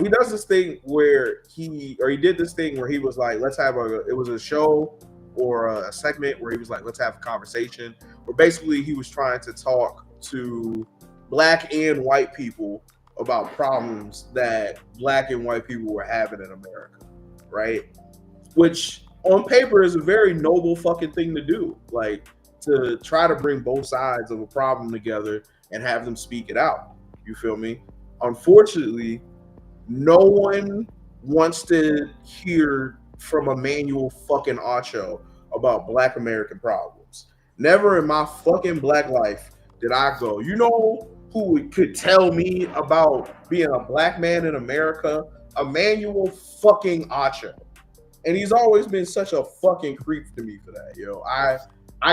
He does this thing where he did this thing where he was like, it was a show or a segment where he was like, let's have a conversation, where basically he was trying to talk to Black and white people about problems that Black and white people were having in America, right? Which on paper is a very noble fucking thing to do, like to try to bring both sides of a problem together and have them speak it out. You feel me? Unfortunately, no one wants to hear from Emmanuel fucking Acho about Black American problems. Never in my fucking Black life did I go, you know who could tell me about being a Black man in America? Emmanuel fucking Acho. And he's always been such a fucking creep to me for that, yo. I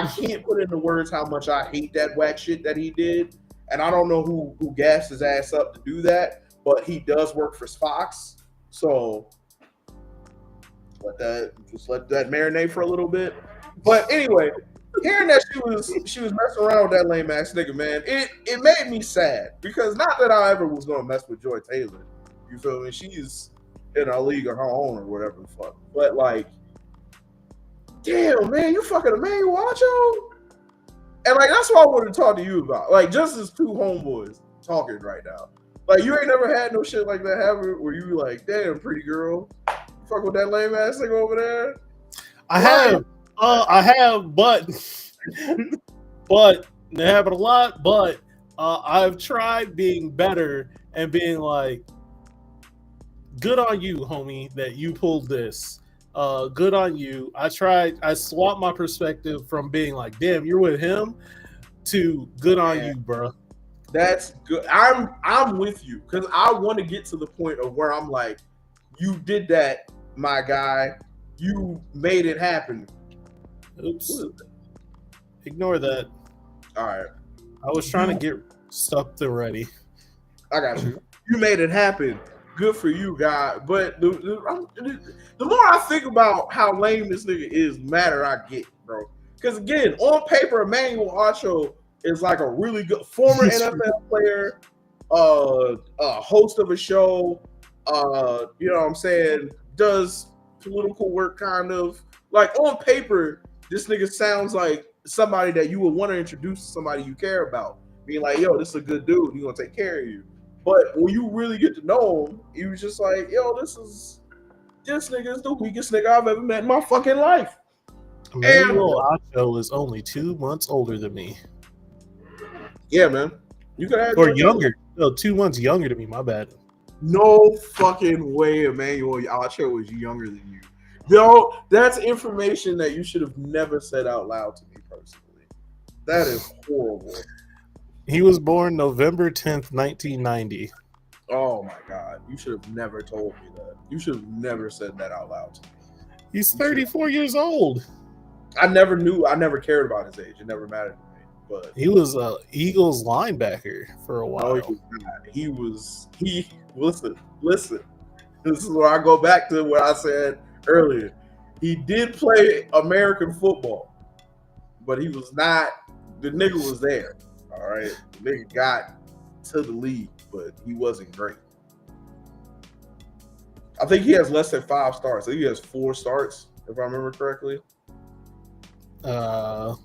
can't put into words how much I hate that whack shit that he did. And I don't know who gassed his ass up to do that, but he does work for Fox. So let that marinate for a little bit. But anyway, hearing that she was messing around with that lame ass nigga, man, it made me sad, because not that I ever was gonna mess with Joy Taylor. You feel me? She's in a league of her own or whatever the fuck. But like, damn, man, you fucking Emmanuel Acho? And like, that's what I wanted to talk to you about. Like, just as two homeboys talking right now. Like, you ain't never had no shit like that, have you? Where you like, damn, pretty girl, you fuck with that lame ass thing over there? I have, but they happen a lot. But I've tried being better and being like, good on you, homie, that you pulled this. Good on you. I swapped my perspective from being like, damn, you're with him, to good on you, bro. That's good. I'm with you, because I want to get to the point of where I'm like, you did that, my guy. You made it happen. Oops. Ignore that. All right. I was trying to get something ready. I got you. You made it happen. Good for you, guy. But the more I think about how lame this nigga is, the madder I get, bro. Because again, on paper, Emmanuel Acho is like a really good former NFL player, host of a show. You know what I'm saying? Does political work, kind of. Like, on paper, this nigga sounds like somebody that you would want to introduce to somebody you care about. Being like, yo, this is a good dude. He's gonna take care of you. But when you really get to know him, he was just like, yo, this nigga is the weakest nigga I've ever met in my fucking life. Emmanuel Acho is only 2 months older than me. Yeah, man. You could have, or younger. No, 2 months younger than me. My bad. No fucking way Emmanuel Acho was younger than you. No, that's information that you should have never said out loud to me personally. That is horrible. He was born November 10th, 1990. Oh my God. You should have never told me that. You should have never said that out loud to me. He's 34 years old. I never knew. I never cared about his age. It never mattered to me. But he was a Eagles linebacker for a while. No, he was. Listen. This is where I go back to what I said earlier. He did play American football, but he was not. The nigga was there. All right, the nigga got to the league, but he wasn't great. I think he has less than 5 starts. I think he has 4 starts, if I remember correctly. I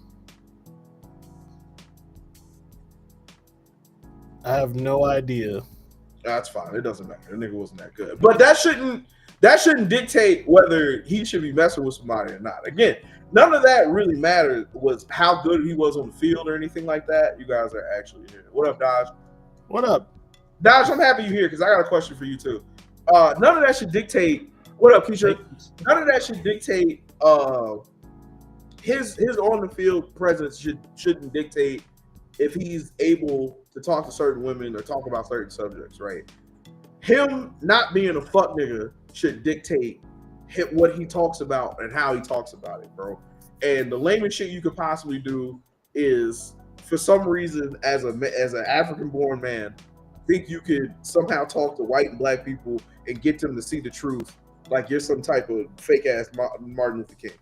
have no idea. That's fine. It doesn't matter. The nigga wasn't that good. But that shouldn't dictate whether he should be messing with somebody or not. Again, none of that really mattered was how good he was on the field or anything like that. You guys are actually here. What up, Dodge? What up? Dodge, I'm happy you're here because I got a question for you too. None of that should dictate. What up, Keisha? None of that should dictate his on the field presence shouldn't dictate if he's able to talk to certain women or talk about certain subjects, right? Him not being a fuck nigga should dictate what he talks about and how he talks about it, bro. And the lamest shit you could possibly do is, for some reason, as an African-born man, think you could somehow talk to white and black people and get them to see the truth like you're some type of fake ass Martin Luther King.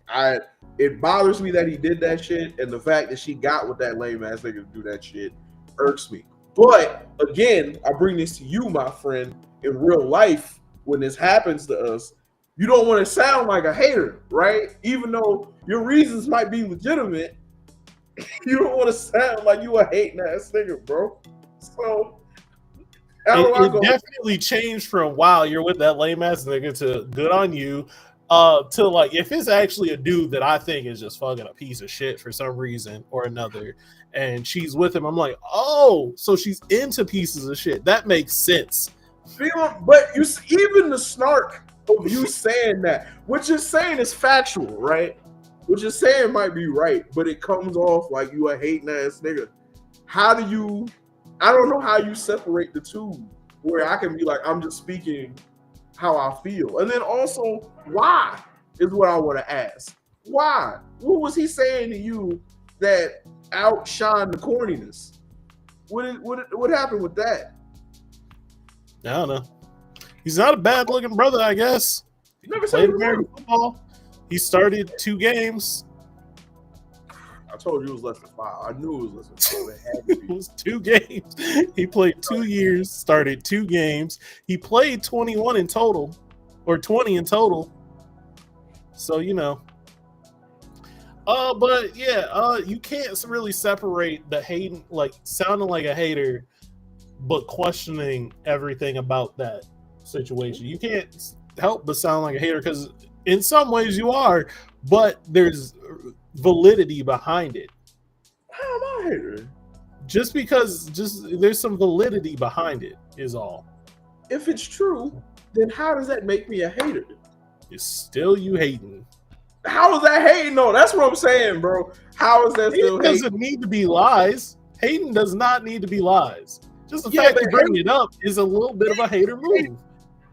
It bothers me that he did that shit, and the fact that she got with that lame ass nigga to do that shit irks me. But again, I bring this to you, my friend. In real life, when this happens to us, you don't want to sound like a hater, right? Even though your reasons might be legitimate, you don't want to sound like you a hating ass nigga, bro. So it definitely changed from wow, you're with that lame ass nigga to good on you. To like, if it's actually a dude that I think is just fucking a piece of shit for some reason or another, and she's with him, I'm like, oh, so she's into pieces of shit. That makes sense. But even the snark of you saying that, what you're saying is factual, right? What you're saying might be right, but it comes off like you a hating ass nigga. I don't know how you separate the two, where I can be like, I'm just speaking how I feel. And then also, why is what I want to ask. Why? What was he saying to you that outshined the corniness? What happened with that? I don't know. He's not a bad looking brother, I guess. He never played American football. He started 2 games. I told you it was less than 5. I knew it was less than 5. It was 2 games. He played 2 years, started 2 games. He played 21 in total, or 20 in total. So, you know. But yeah, you can't really separate the hating, like sounding like a hater, but questioning everything about that situation. You can't help but sound like a hater because in some ways you are, but there's validity behind it. How am I a hater? Just because there's some validity behind it is all. If it's true, then how does that make me a hater? It's still you hating. How is that hating though? That's what I'm saying, bro. How is that still hating? It doesn't need to be lies. Hating does not need to be lies. Just the fact you bring it up is a little bit of a hater move.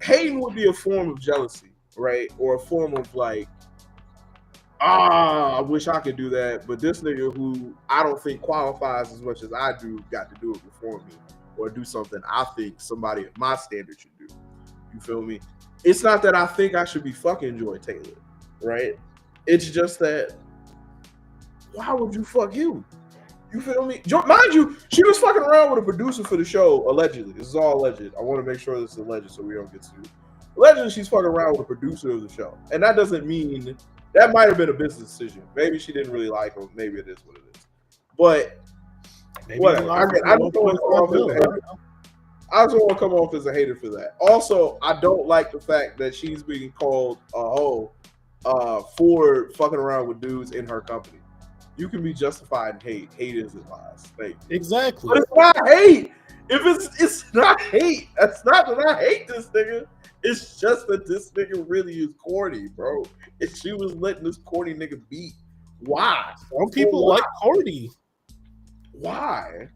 Hating would be a form of jealousy, right? Or a form of like, I wish I could do that, but this nigga who I don't think qualifies as much as I do got to do it before me, or do something I think somebody at my standard should do. You feel me? It's not that I think I should be fucking Joy Taylor, right? It's just that, why would you fuck him? You feel me? Mind you, she was fucking around with a producer for the show, allegedly. This is all alleged. I want to make sure this is alleged so we don't get sued. Allegedly, she's fucking around with a producer of the show. And that doesn't mean, that might have been a business decision. Maybe she didn't really like him. Maybe it is what it is. But, whatever. I just don't want to come off as a hater for that. Also, I don't like the fact that she's being called a hoe for fucking around with dudes in her company. You can be justified in hate. Hate isn't lies. Exactly. But it's not hate. If it's not hate. That's not that I hate this nigga. It's just that this nigga really is corny, bro. And she was letting this corny nigga beat. Why? Some people like corny. Why?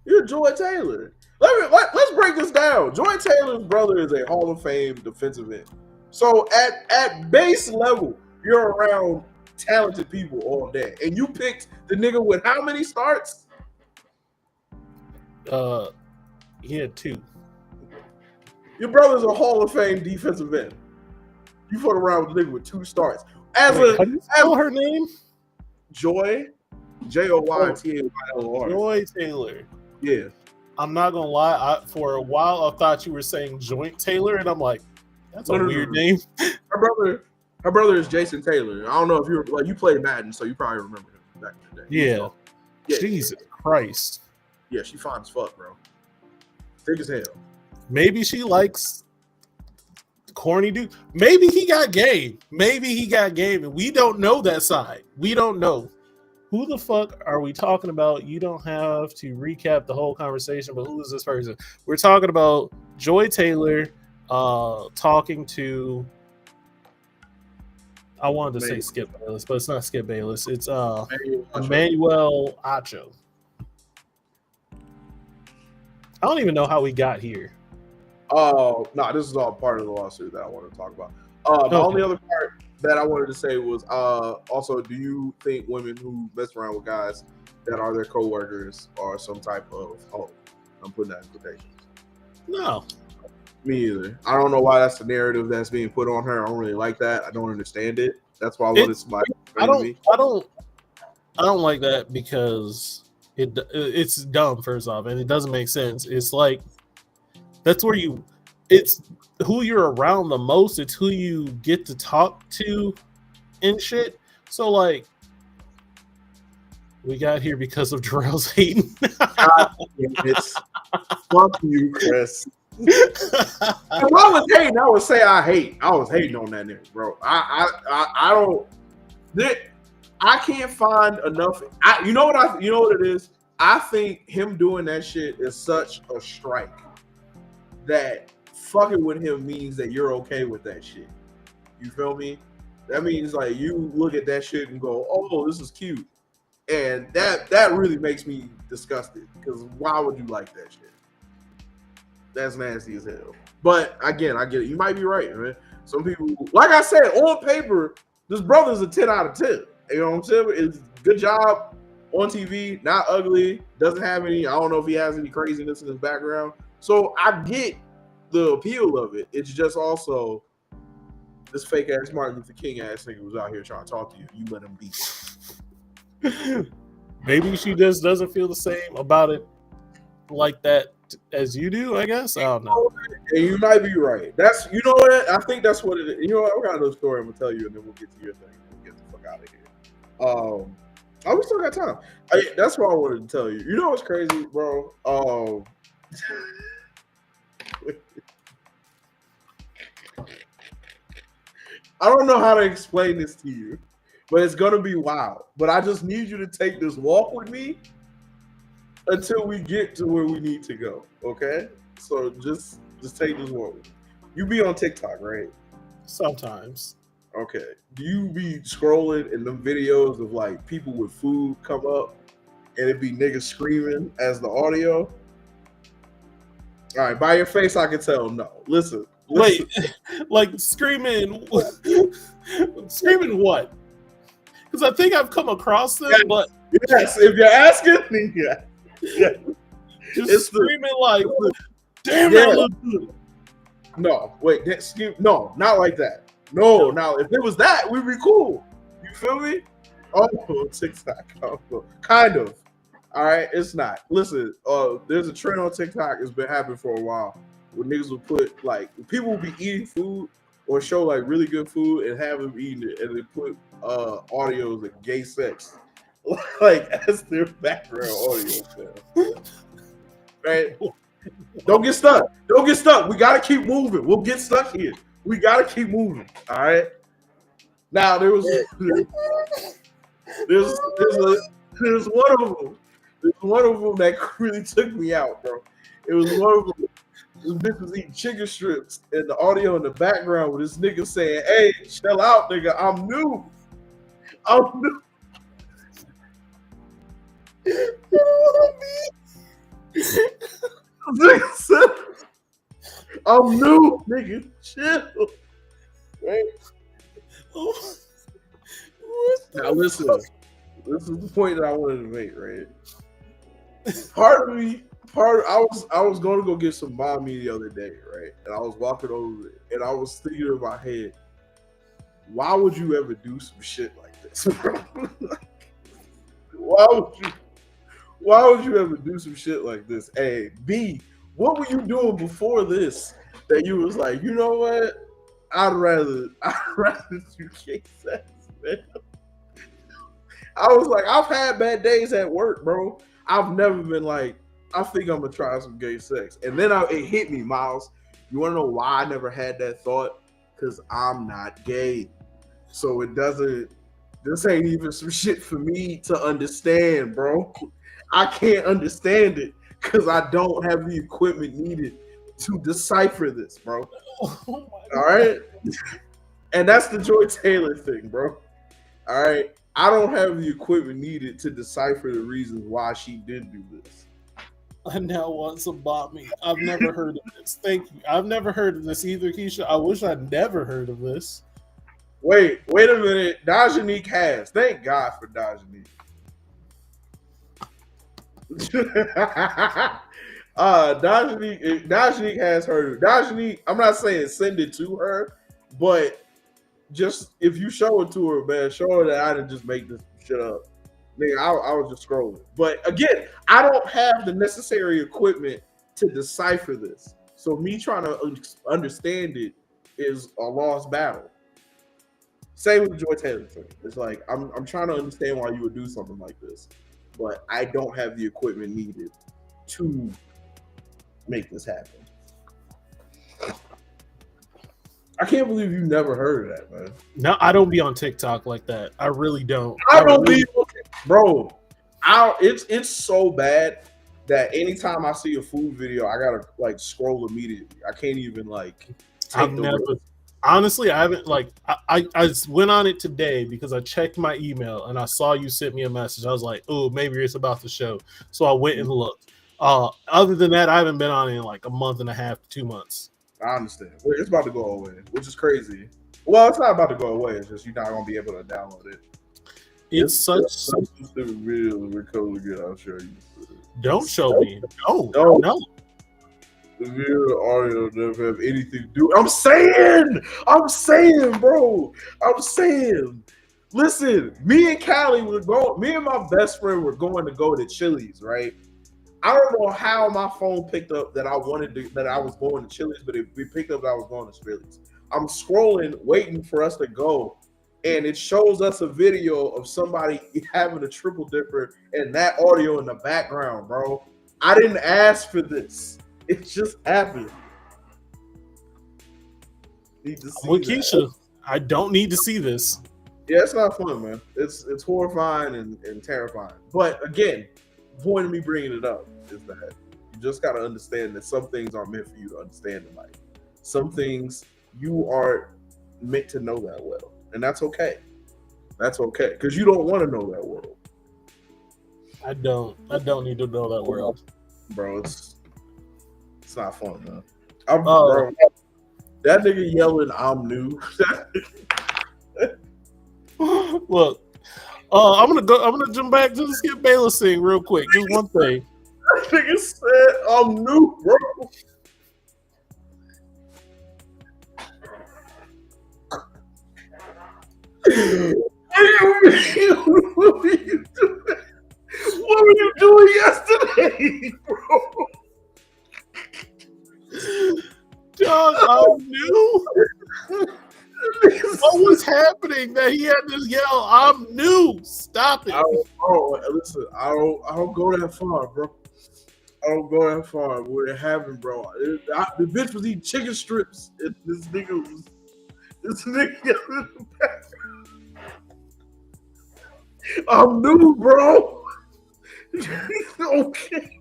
You're Joy Taylor. Let's break this down. Joy Taylor's brother is a Hall of Fame defensive end. So at base level, you're around talented people all day, and you picked the nigga with how many starts? He had 2. Your brother's a Hall of Fame defensive end. You fought around with a nigga with 2 starts. How do you spell her name? Joy, Joytaylor. Joy Taylor. Yeah. I'm not gonna lie. For a while, I thought you were saying Joint Taylor, and I'm like, that's a weird name. Her brother is Jason Taylor. I don't know if you played Madden, so you probably remember him back in the day. Yeah. Jesus Christ. Yeah, she fine as fuck, bro. Thick as hell. Maybe she likes corny dude. Maybe he got game. And we don't know that side. We don't know. Who the fuck are we talking about? You don't have to recap the whole conversation, but who is this person? We're talking about Joy Taylor talking to, I wanted to say Skip Bayless, but it's not Skip Bayless. It's Emmanuel Acho. I don't even know how we got here. Oh, no, this is all part of the lawsuit that I want to talk about. The only other part that I wanted to say was also, do you think women who mess around with guys that are their coworkers are some type of hoe? I'm putting that in quotations. No. Me either. I don't know why that's the narrative that's being put on her. I don't really like that. I don't understand it. That's why I wanted somebody to explain to me. I don't like that because it's dumb, first off, and it doesn't make sense. It's like it's who you're around the most, it's who you get to talk to and shit. So like, we got here because of Jarrell's hating. Fuck you, Chris. If I was hating, I would say I hate. I was hating on that nigga, bro. I can't find enough. You know what it is? I think him doing that shit is such a strike that fucking with him means that you're okay with that shit. You feel me? That means like you look at that shit and go, "Oh, this is cute," and that really makes me disgusted because why would you like that shit? That's nasty as hell. But again, I get it. You might be right, man. Some people, like I said, on paper, this brother's a 10 out of 10. You know what I'm saying? It's good job on TV, not ugly, doesn't have any, I don't know if he has any craziness in his background. So I get the appeal of it. It's just also this fake ass Martin Luther King ass nigga was out here trying to talk to you. You let him beat. Maybe she just doesn't feel the same about it like that as you do, I guess. I don't know. And you might be right. That's, you know what? I think that's what it is. You know what? I got another story I'm gonna tell you, and then we'll get to your thing. We'll get the fuck out of here. Oh, we still got time. That's what I wanted to tell you. You know what's crazy, bro? I don't know how to explain this to you, but it's gonna be wild. But I just need you to take this walk with me until we get to where we need to go. Okay? So just take this walk with me. You be on TikTok, right? Sometimes. Okay. Do you be scrolling and them videos of like people with food come up and it be niggas screaming as the audio? All right, by your face I can tell no. Listen. Wait, like screaming what? Because I think I've come across them, yes, but yes, if you're asking, then yeah. Just it's screaming like, damn, yeah. I look good. No, wait, no, not like that. No, now if it was that, we'd be cool. You feel me? Oh, TikTok, kind of. All right, it's not. Listen, there's a trend on TikTok. It's been happening for a while. Where niggas will put like people will be eating food or show like really good food and have them eating it, and they put audios of gay sex like as their background audio. Right? Don't get stuck. Don't get stuck. We gotta keep moving. We'll get stuck here. We gotta keep moving. All right. Now there's one of them. There's one of them that really took me out, bro. It was one of them. This bitch was eating chicken strips, and the audio in the background with this nigga saying, "Hey, chill out, nigga. I'm new. I'm new." Nigga said, "I'm new, nigga. Chill." Right? What Now listen, this is the point that I wanted to make, right? I was going to go get some banh mi the other day, right? And I was walking over it, and I was thinking in my head, why would you ever do some shit like this, bro? why would you ever do some shit like this? A, B, what were you doing before this that you was like, you know what? I'd rather do gay sex, man. I was like, I've had bad days at work, bro. I've never been like, I think I'm gonna try some gay sex. And then it hit me, Miles. You wanna know why I never had that thought? Because I'm not gay. So this ain't even some shit for me to understand, bro. I can't understand it because I don't have the equipment needed to decipher this, bro. All right? And that's the Joy Taylor thing, bro. All right? I don't have the equipment needed to decipher the reasons why she did do this. I now want some banh mi. I've never heard of this. Thank you. I've never heard of this either, Keisha. I wish I'd never heard of this. Wait a minute. Dajanique has. Thank God for Dajanique. Dajanique has heard. Dajanique, I'm not saying send it to her, but just if you show it to her, man, show her that I didn't just make this shit up. Nigga, I was just scrolling. But again, I don't have the necessary equipment to decipher this. So me trying to understand it is a lost battle. Same with the Joy Taylor thing. It's like I'm trying to understand why you would do something like this, but I don't have the equipment needed to make this happen. I can't believe you never heard of that, man. No, I don't be on TikTok like that. I really don't. I don't be, bro. It's so bad that anytime I see a food video, I gotta like scroll immediately. I can't even like. Honestly, I haven't like. I went on it today because I checked my email and I saw you sent me a message. I was like, oh, maybe it's about the show. So I went and looked. Other than that, I haven't been on it in like a month and a half to 2 months. I understand. It's about to go away, which is crazy. Well, it's not about to go away. It's just you're not gonna be able to download it. It's such specific video we're coming to get. I'll show you. Don't show me. No. The video audio never have anything to do. I'm saying, bro. I'm saying. Listen, me and Callie me and my best friend were going to go to Chili's, right? I don't know how my phone picked up that I was going to Chili's, but we picked up that I was going to Chili's. I'm scrolling, waiting for us to go, and it shows us a video of somebody having a triple dipper and that audio in the background, bro. I didn't ask for this. It just happened. I'm with Keisha. I don't need to see this. Yeah, it's not fun, man. It's horrifying and terrifying. But again, the point of me bringing it up is that you just got to understand that some things aren't meant for you to understand in life. Some things you aren't meant to know that well, and that's okay. That's okay because you don't want to know that world. I don't need to know that world, bro. It's not fun, man. Bro, that nigga yelling, "I'm new." Look, I'm gonna jump back to the Skip Bayless thing real quick. Just one thing. That nigga said, "I'm new, bro." What were you doing yesterday, bro? John, I'm new. What was happening that he had to yell, "I'm new"? Stop it. Listen, I don't go that far, bro. I don't go that far. What it happened, bro? The bitch was eating chicken strips. This nigga in the background. I'm new, bro. Okay.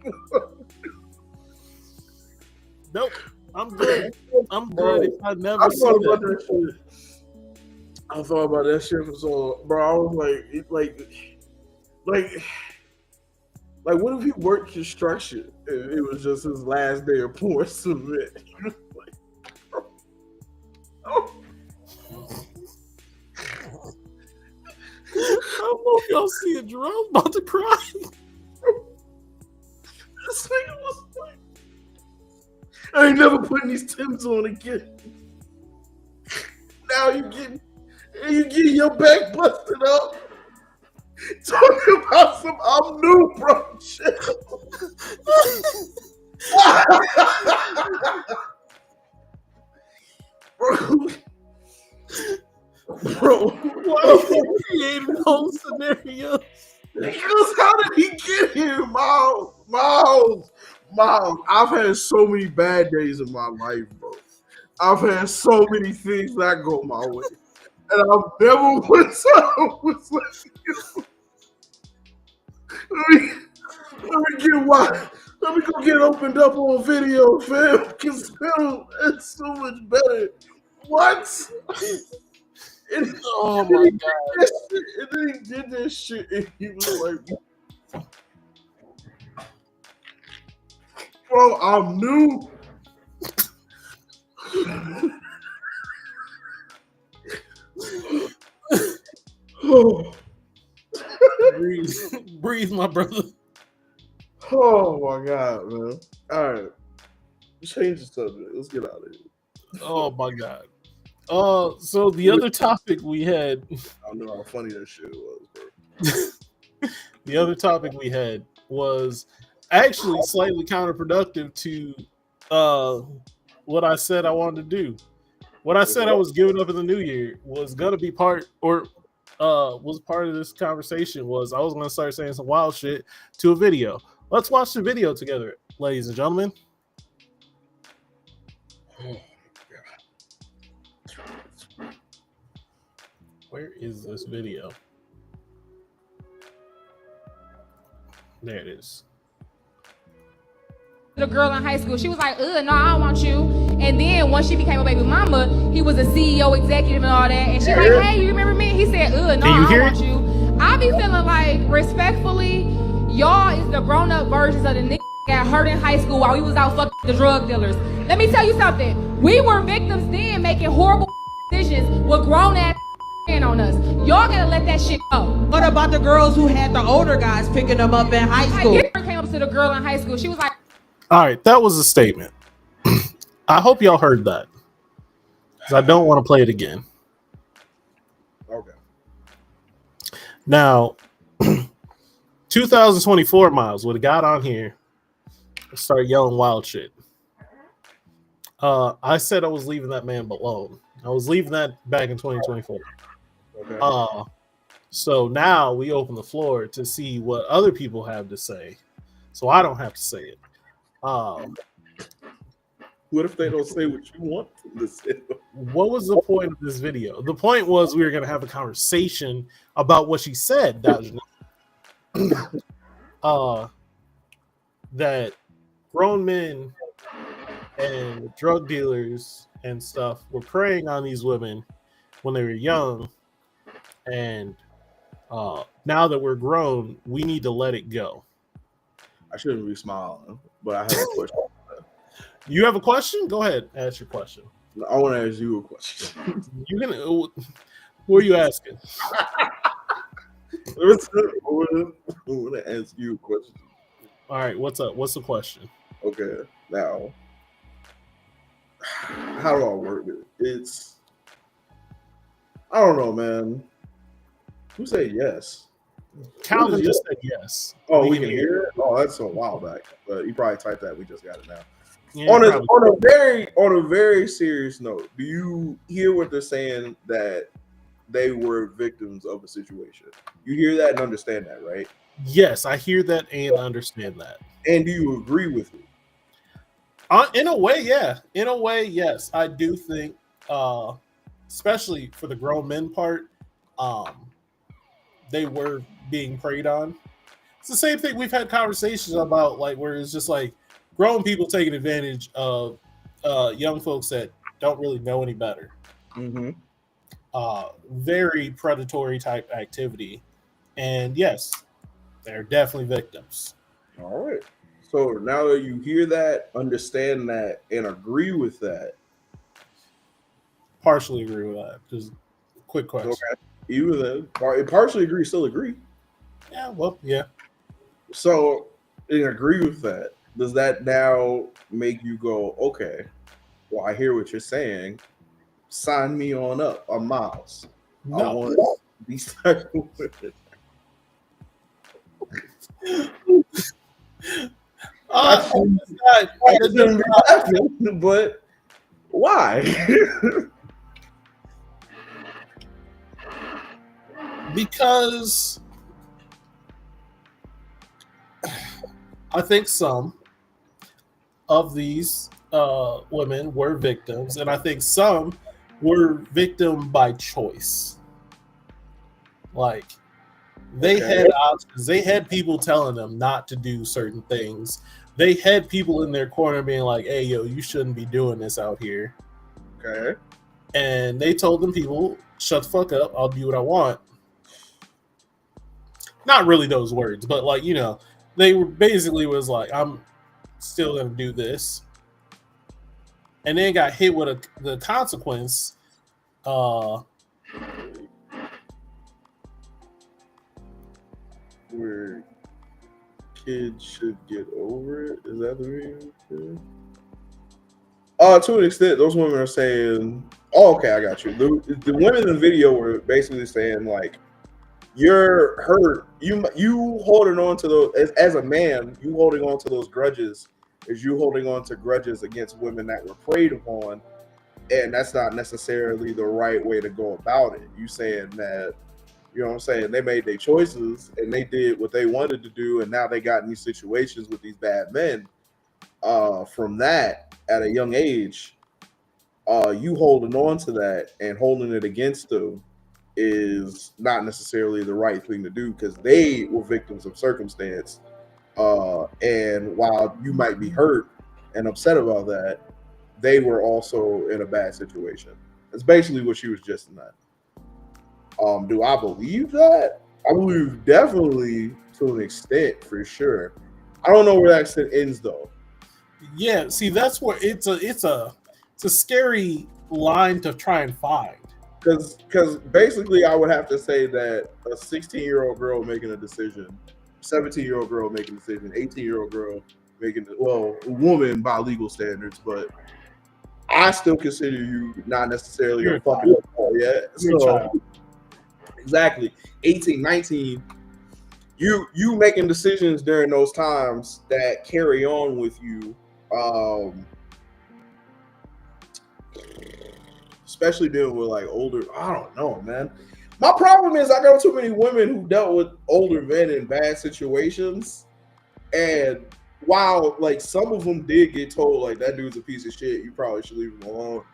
Nope. I'm good. I'm Bro, good if I never I see thought about that. that shit. I thought about that shit for so, bro. I was like, what if he worked construction and it was just his last day of pouring cement? Like, oh, I don't know if y'all see a Jerome about to cry. this nigga was like, I ain't never putting these Timbs on again. Now you getting your back busted up. Talking about some I'm new, bro. Shit. bro. Why are you creating whole scenarios? Because how did he get here, Miles? I've had so many bad days in my life, bro. I've had so many things not go my way. And I've never was like, let me get why. Let me go get opened up on video, fam. Because film is so much better. What? And, Oh my god. and then he did this shit and he was like, bro, I'm new. breathe, my brother. Oh my god, man. All right. Change the subject. Let's get out of here. Oh my god. So the other topic we had, I don't know how funny that shit was, bro. the other topic we had was actually slightly counterproductive to what I said I wanted to do. What I said I was giving up in the new year was gonna be part of this conversation was I was gonna start saying some wild shit to a video. Let's watch the video together, ladies and gentlemen. Oh, where is this video? There it is. The girl in high school, she was like, no, I don't want you. And then once she became a baby mama, he was a CEO, executive, and all that. And she like, hey, you remember me? He said, no, I don't want you. I be feeling like, respectfully, y'all is the grown-up versions of the niggas that got hurt in high school while we was out fucking the drug dealers. Let me tell you something. We were victims then making horrible decisions with grown-ass on us. Y'all gotta let that shit go. What about the girls who had the older guys picking them up in high school? I came up to the girl in high school. She was like, all right, that was a statement. I hope y'all heard that. Because I don't want to play it again. Okay. Now, 2024 Miles would have got on here and started yelling wild shit. I said I was leaving that man alone. I was leaving that back in 2024. Okay. So now we open the floor to see what other people have to say. So I don't have to say it. What if they don't say what you want them to say? What was the point of this video? The point was we were going to have a conversation about what she said, that grown men and drug dealers and stuff were preying on these women when they were young, and now that we're grown, we need to let it go. I shouldn't be smiling, but I have a question. You have a question? Go ahead, ask your question. I want to ask you a question. You can. Who are you asking? I want to ask you a question. All right, what's up? What's the question? Okay, now, how do I word it? It's, I don't know, man. Who said yes? Calvin just said yes. Oh, we can hear it? Oh, that's a while back. But you probably typed that. We just got it now. Yeah, on a very serious note, do you hear what they're saying that they were victims of a situation? You hear that and understand that, right? Yes, I hear that and understand that. And do you agree with me? In a way, yeah. In a way, yes. I do think, especially for the grown men part, they were being preyed on. It's the same thing we've had conversations about, like where it's just like grown people taking advantage of young folks that don't really know any better. Mm-hmm. Very predatory type activity. And yes, they're definitely victims. All right. So now that you hear that, understand that, and agree with that, Partially agree with that. Just quick question. okay, you then partially agree, still agree. Yeah, well, yeah. So, and agree with that. Does that now make you go, okay? Well, I hear what you're saying. Sign me on up. I'm Miles. I No. want these type of women. I shouldn't be laughing, but why? Because I think some of these women were victims, and I think some were victim by choice. Like they had options. They had people telling them not to do certain things. They had people in their corner being like, "Hey, yo, you shouldn't be doing this out here." Okay. And they told them people, "Shut the fuck up. I'll do what I want." Not really those words, but like, you know, they were basically was like, "I'm still gonna do this," and then got hit with the consequence. Where kids should get over it? Is that the reason? To an extent, those women are saying, "Oh, okay, I got you." The women in the video were basically saying like, "You're hurt. You holding on to those as a man. You holding on to those grudges is you holding on to grudges against women that were preyed upon, and that's not necessarily the right way to go about it." You saying that, you know what I'm saying, they made their choices and they did what they wanted to do, and now they got in these situations with these bad men. From that at a young age, you holding on to that and holding it against them is not necessarily the right thing to do because they were victims of circumstance. And while you might be hurt and upset about that, they were also in a bad situation. That's basically what she was just in that. Do I believe that? I believe definitely to an extent, for sure. I don't know where that extent ends though. Yeah, see, that's where it's a scary line to try and find. Because basically, I would have to say that a 16-year-old girl making a decision, 17-year-old girl making a decision, 18-year-old girl making, well, a woman by legal standards, but I still consider you not necessarily a fucking adult yet. So, exactly, 18, 19, you making decisions during those times that carry on with you. Especially dealing with like older, I don't know, man. My problem is I got too many women who dealt with older men in bad situations, and while like some of them did get told like that dude's a piece of shit, you probably should leave him alone.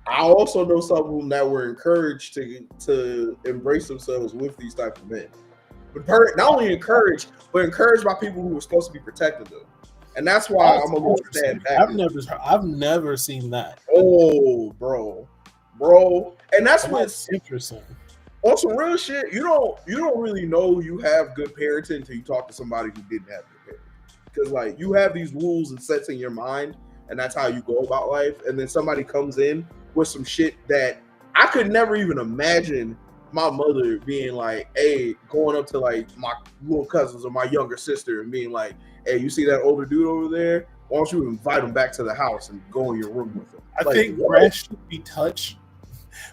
I also know some of them that were encouraged to embrace themselves with these type of men, but not only encouraged, but encouraged by people who were supposed to be protecting them. And that's why I'm a little sad back. I've never seen that. Oh, bro, and that's what's interesting. On some real shit, you don't really know you have good parenting until you talk to somebody who didn't have good parenting. Because like you have these rules and sets in your mind, and that's how you go about life. And then somebody comes in with some shit that I could never even imagine my mother being like, hey, going up to like my little cousins or my younger sister and being like, hey, you see that older dude over there? Why don't you invite him back to the house and go in your room with him? I think grass should be touched.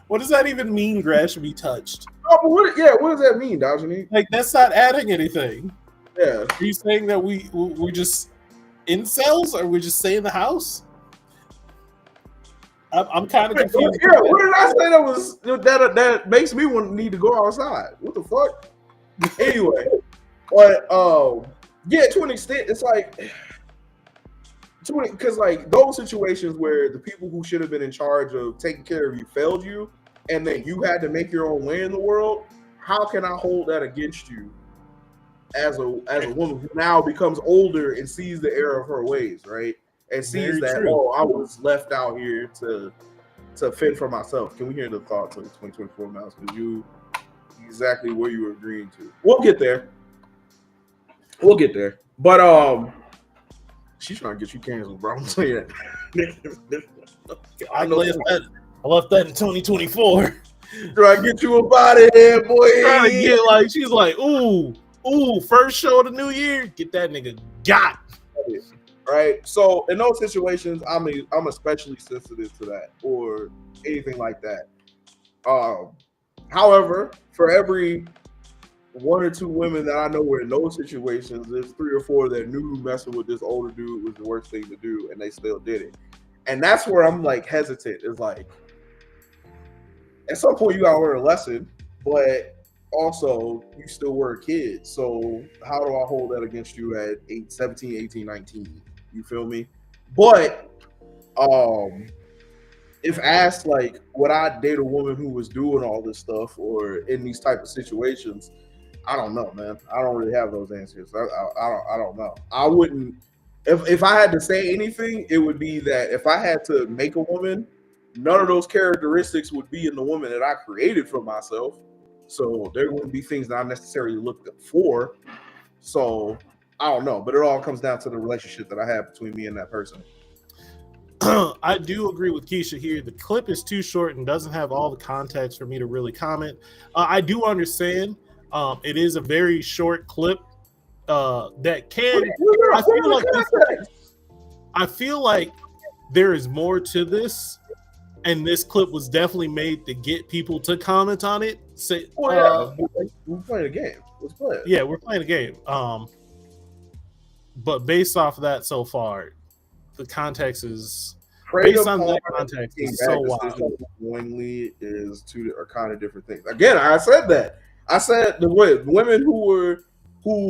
What does that even mean, grass should be touched? Oh, but what does that mean, Dajani? Like, that's not adding anything. Yeah. Are you saying that we're just incels, or we just stay in the house? I'm kind of confused. Yeah, what did I say that makes me need to go outside? What the fuck? Anyway, but yeah, to an extent, it's like because like those situations where the people who should have been in charge of taking care of you failed you, and then you had to make your own way in the world. How can I hold that against you as a woman who now becomes older and sees the error of her ways, right? and sees Very that, true. oh, I was left out here to fend for myself. Can we hear the thoughts of 2024 Mouse? Because you exactly where you were agreeing to. We'll get there. But she's trying to get you canceled, bro. I'm telling you that. I left that in 2024. Trying to get you up out of here, boy. Trying to get like, she's like, ooh, first show of the new year, get that nigga got. Right. So in those situations, I'm especially sensitive to that or anything like that. However, for every 1 or 2 women that I know were in those situations, there's 3 or 4 that knew messing with this older dude was the worst thing to do, and they still did it. And that's where I'm like hesitant. It's like, at some point you gotta learn a lesson, but also you still were a kid. So how do I hold that against you at 17, 18, 19? You feel me? But if asked, like, would I date a woman who was doing all this stuff or in these type of situations? I don't know, man. I don't really have those answers. I don't know. I wouldn't. If I had to say anything, it would be that if I had to make a woman, none of those characteristics would be in the woman that I created for myself. So there wouldn't be things that I necessarily looked for. So I don't know, but it all comes down to the relationship that I have between me and that person. I do agree with Keisha here. The clip is too short and doesn't have all the context for me to really comment. I do understand. It is a very short clip that can. I feel like there is more to this, and this clip was definitely made to get people to comment on it. Say, we're playing a game. Let's play it. Yeah, we're playing a game. But based off of that so far, the context is based on that context is so wild. Knowingly are kind of different things. Again, I said that. I said the women who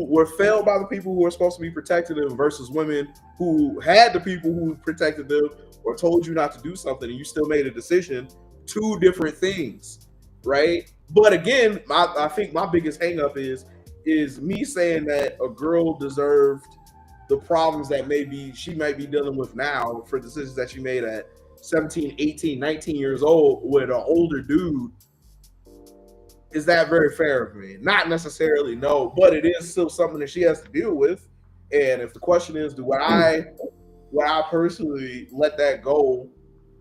were failed by the people who were supposed to be protecting them versus women who had the people who protected them or told you not to do something and you still made a decision. 2 different things, right? But again, I think my biggest hang up is me saying that a girl deserved the problems that she might be dealing with now for decisions that she made at 17, 18, 19 years old with an older dude. Is that very fair of me? Not necessarily, no, but it is still something that she has to deal with. And if the question is, would I personally let that go?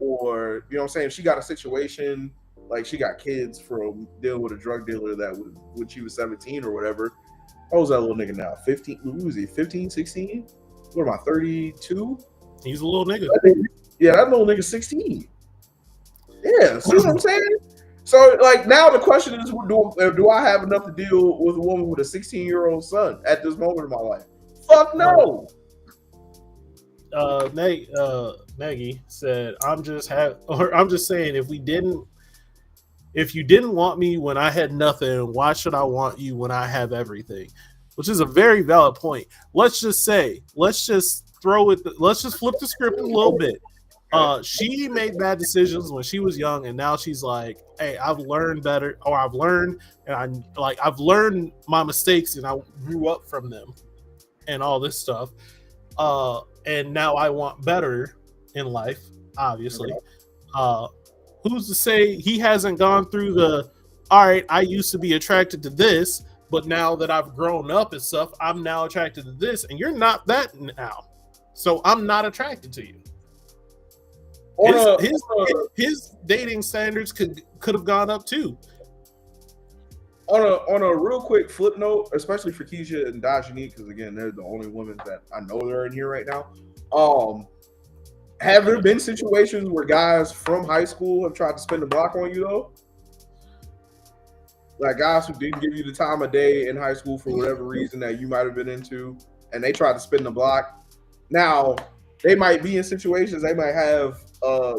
Or, you know what I'm saying, if she got a situation, like she got kids from dealing with a drug dealer that was when she was 17 or whatever. How old is that little nigga now? 15? Who is he? 15, 16? What am I, 32? He's a little nigga. Yeah, that little nigga 16. Yeah, see what I'm saying? So, like, now the question is, do I have enough to deal with a woman with a 16-year-old son at this moment in my life? Fuck no. Maggie said, I'm just saying, if you didn't want me when I had nothing, why should I want you when I have everything? Which is a very valid point. Let's just flip the script a little bit. She made bad decisions when she was young, and now she's like, hey, I've learned better, or I've learned my mistakes and I grew up from them and all this stuff. And now I want better in life, obviously. Who's to say he hasn't gone through all right, I used to be attracted to this, but now that I've grown up and stuff, I'm now attracted to this, and you're not that now. So I'm not attracted to you. His dating standards could have gone up too. On a real quick flip note, especially for Keisha and Dajani, because again, they're the only women that I know they're in here right now. Have there been situations where guys from high school have tried to spin the block on you though? Like guys who didn't give you the time of day in high school for whatever reason that you might have been into, and they tried to spin the block. Now, they might be in situations, they might have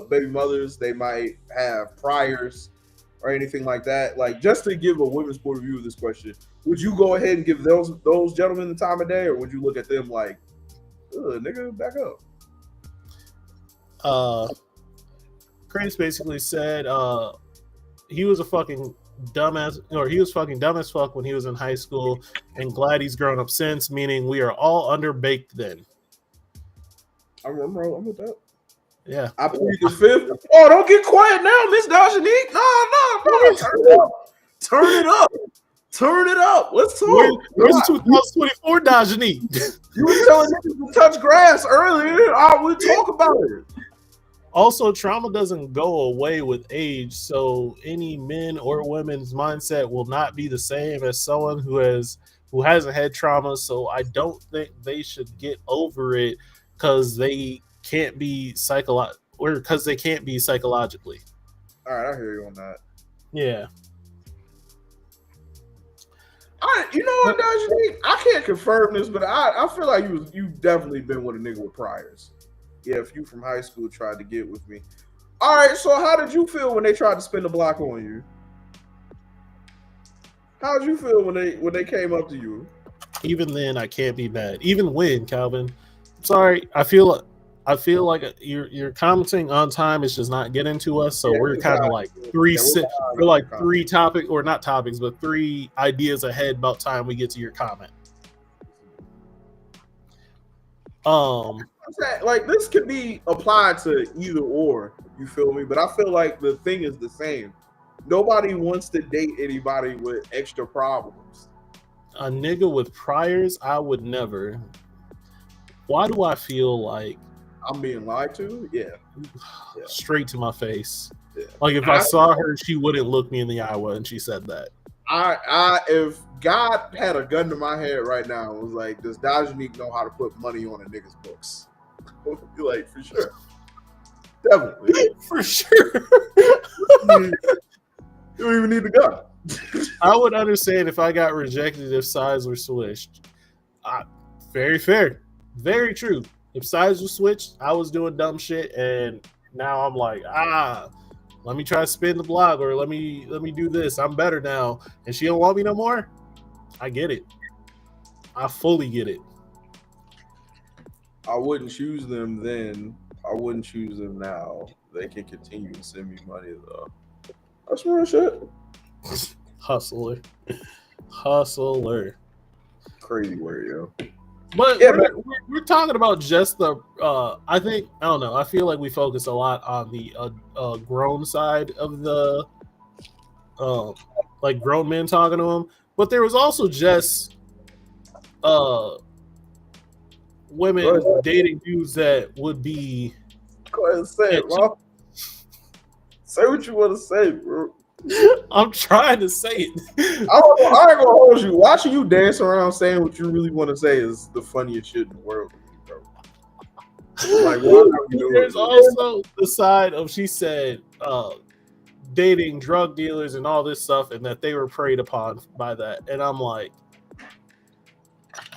baby mothers, they might have priors or anything like that. Like, just to give a women's point of view of this question, would you go ahead and give those gentlemen the time of day, or would you look at them like, nigga, back up? Chris basically said he was a fucking dumbass, or he was fucking dumb as fuck when he was in high school, and glad he's grown up since, meaning we are all underbaked then. I'm with that. Yeah. I plead the fifth. Oh, don't get quiet now, Miss Dajanique. No. Turn it up. Turn it up. Turn it up. Let's talk. Where's 2024 Dajanique? You were telling niggas to touch grass earlier. We'll talk about it. Also, trauma doesn't go away with age, so any men or women's mindset will not be the same as someone who hasn't had trauma. So I don't think they should get over it because they can't be psychologically. All right, I hear you on that. Yeah. You know what, Dajanique? I can't confirm this, but I feel like you've definitely been with a nigga with priors. Yeah, if you from high school tried to get with me. All right, so how did you feel when they tried to spin the block on you? How did you feel when they came up to you? Even then, I can't be mad. Even when, Calvin. Sorry, I feel like you're commenting on time. It's just not getting to us. So we're kind of like three topics, or not topics, but 3 ideas ahead about time we get to your comment. Like this could be applied to either or, you feel me? But I feel like the thing is the same. Nobody wants to date anybody with extra problems. A nigga with priors, I would never. Why do I feel like I'm being lied to? Yeah. Straight to my face. Yeah. Like if I saw her, she wouldn't look me in the eye when she said that. If God had a gun to my head right now, it was like, does Dajanique know how to put money on a nigga's books? Like, for sure. Definitely. For sure. You don't even need the gun. I would understand if I got rejected if sides were switched. Very fair. Very true. If sides were switched, I was doing dumb shit, and now I'm like, let me try to spin the block, or let me do this. I'm better now, and she don't want me no more. I get it. I fully get it. I wouldn't choose them then. I wouldn't choose them now. They can continue to send me money though. That's real shit. Hustler. Crazy word, yo. But we're talking about just the. I don't know. I feel like we focus a lot on the grown side of the, like grown men talking to them. But there was also just women dating dudes that would be. Go ahead and say it, bro. Say what you want to say, bro. I'm trying to say it. I ain't gonna hold you. Watching you dance around saying what you really want to say is the funniest shit in the world, bro. Like, there's also the side of she said dating drug dealers and all this stuff, and that they were preyed upon by that. And I'm like,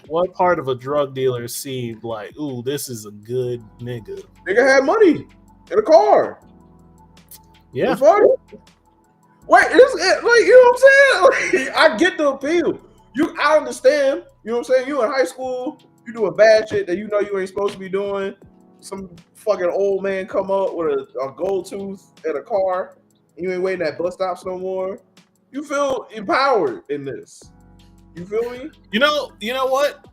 what part of a drug dealer seemed like, ooh, this is a good nigga? Nigga had money in a car. Yeah. Wait, like, you know what I'm saying? Like, I get the appeal. I understand. You know what I'm saying? You in high school, you doing bad shit that you know you ain't supposed to be doing. Some fucking old man come up with a gold tooth and a car. You ain't waiting at bus stops no more. You feel empowered in this. You feel me? You know what?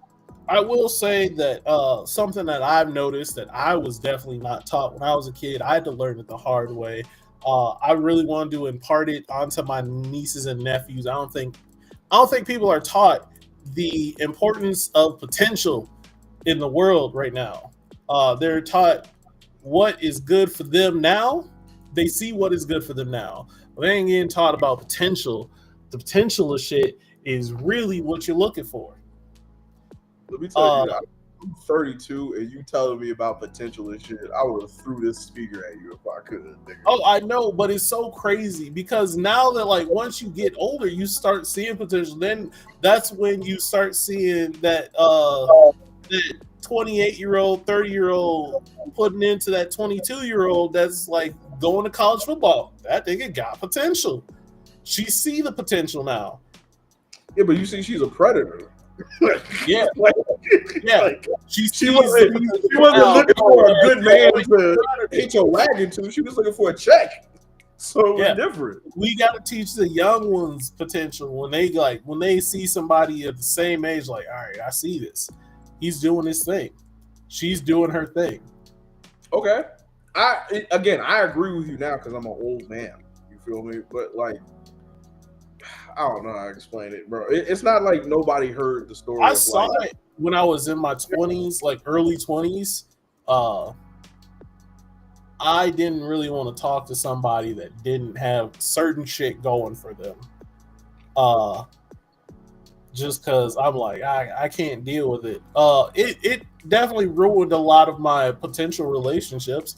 I will say that something that I've noticed that I was definitely not taught when I was a kid. I had to learn it the hard way. I really wanted to impart it onto my nieces and nephews. I don't think people are taught the importance of potential in the world right now. They're taught what is good for them now. They see what is good for them now. But they ain't getting taught about potential. The potential of shit is really what you're looking for. Let me tell you, I'm 32 and you telling me about potential and shit, I would have threw this speaker at you if I could. Nigga. Oh, I know, but it's so crazy because now that like once you get older, you start seeing potential. Then that's when you start seeing that that 28-year-old, 30-year-old putting into that 22-year-old that's like going to college football. That nigga got potential. She see the potential now. Yeah, but you see, she's a predator. Yeah, she wasn't looking for a good man to hit your wagon to. She was looking for a check. So it's different. We got to teach the young ones potential when they see somebody at the same age. Like, all right, I see this. He's doing his thing. She's doing her thing. Okay. I agree with you now because I'm an old man. You feel me? But like, I don't know how to explain it, bro. It's not like nobody heard the story. I saw it when I was in my 20s, like early 20s. I didn't really want to talk to somebody that didn't have certain shit going for them. Just because I'm like, I can't deal with it. It definitely ruined a lot of my potential relationships.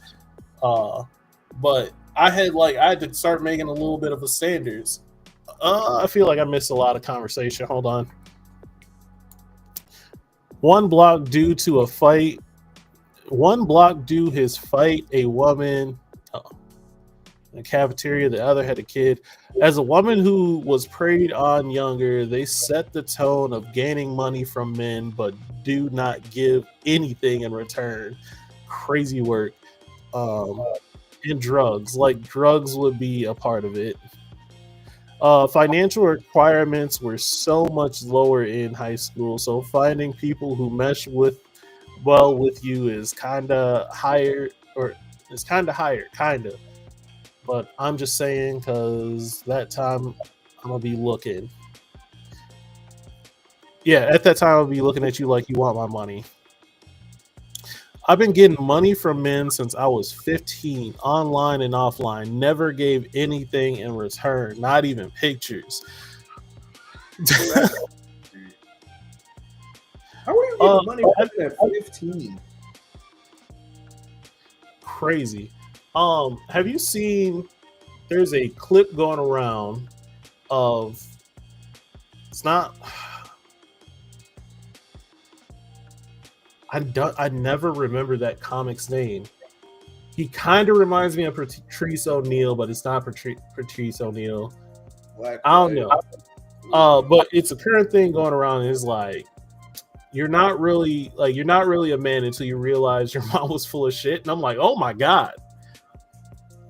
But I had to start making a little bit of a standards. I feel like I missed a lot of conversation. Hold on. One block due his fight a woman in the cafeteria. The other had a kid. As a woman who was preyed on younger, they set the tone of gaining money from men, but do not give anything in return. Crazy work. And drugs. Like drugs would be a part of it. Financial requirements were so much lower in high school, so finding people who mesh with you is kind of higher, but I'm just saying because that time I'm gonna be looking. Yeah, at that time I'll be looking at you like you want my money. I've been getting money from men since I was 15, online and offline. Never gave anything in return, not even pictures. How are you getting money at 15? Crazy. Have you seen? There's a clip going around of. It's not. I never remember that comic's name. He kind of reminds me of Patrice O'Neal, but it's not Patrice O'Neal. I don't know. But it's a current thing going around. Is like you're not really a man until you realize your mom was full of shit. And I'm like, oh my God.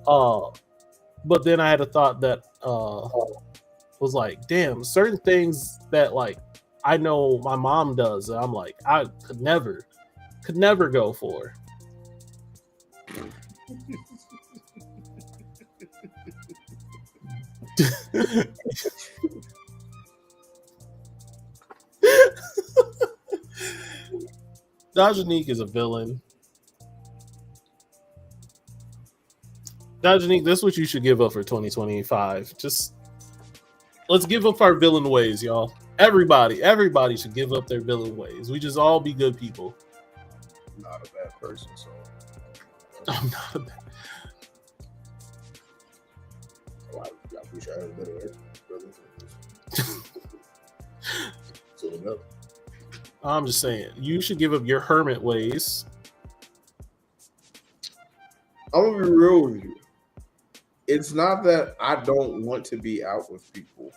But then I had a thought that was like, damn, certain things that like I know my mom does, and I'm like, I could never go for. Dajanique is a villain. Dajanique, that's what you should give up for 2025. Just let's give up our villain ways, y'all. Everybody should give up their villain ways. We just all be good people. I'm not a bad person, so I'm not a bad. I wish I had a better brother. I'm just saying, you should give up your hermit ways. I'm gonna be real with you. It's not that I don't want to be out with people.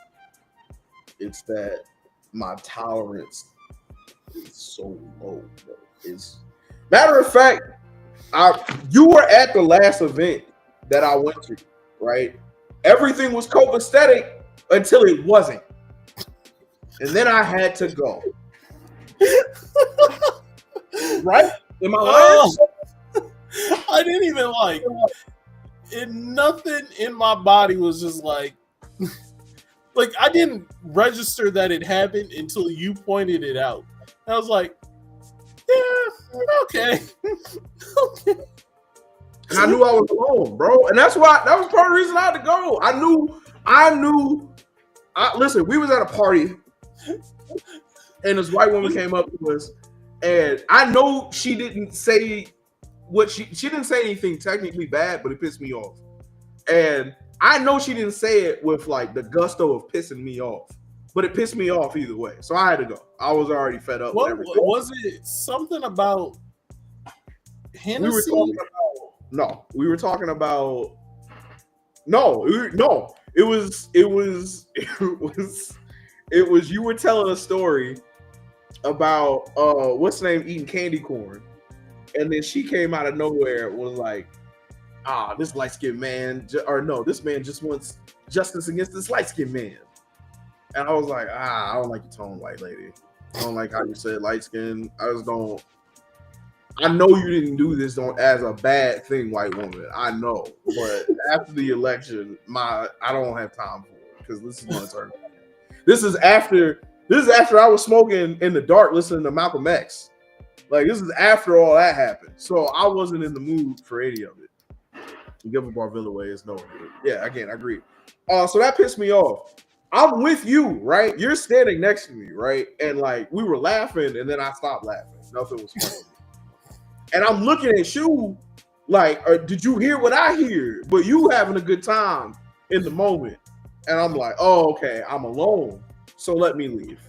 It's that my tolerance is so low, bro. Matter of fact, you were at the last event that I went to, right? Everything was copacetic until it wasn't. And then I had to go. Right? Am I lying? I didn't even like it. Nothing in my body was just like I didn't register that it happened until you pointed it out. I was like, yeah, okay. Okay. And I knew I was alone, bro. And that was part of the reason I had to go. I knew. Listen, we was at a party and this white woman came up to us, and I know she didn't say what she didn't say anything technically bad, but it pissed me off. And I know she didn't say it with like the gusto of pissing me off, but it pissed me off either way. So I had to go. I was already fed up with everything. Was it something about Hennessy? We were talking about it was you were telling a story about what's the name eating candy corn, and then she came out of nowhere and was like, this light-skinned man, this man just wants justice against this light-skinned man. And I was like, I don't like your tone, white lady. I don't like how you said light skin. I I know you didn't do this as a bad thing, white woman. I know, but after the election, I don't have time for it because this is going to turn. This is after I was smoking in the dark, listening to Malcolm X. Like this is after all that happened, so I wasn't in the mood for any of it. You give up our Villa way is no. Yeah, again, I agree. So that pissed me off. I'm with you, right? You're standing next to me, right? And like we were laughing, and then I stopped laughing. Nothing was funny. And I'm looking at you like, did you hear what I hear? But you having a good time in the moment. And I'm like, oh, okay, I'm alone. So let me leave.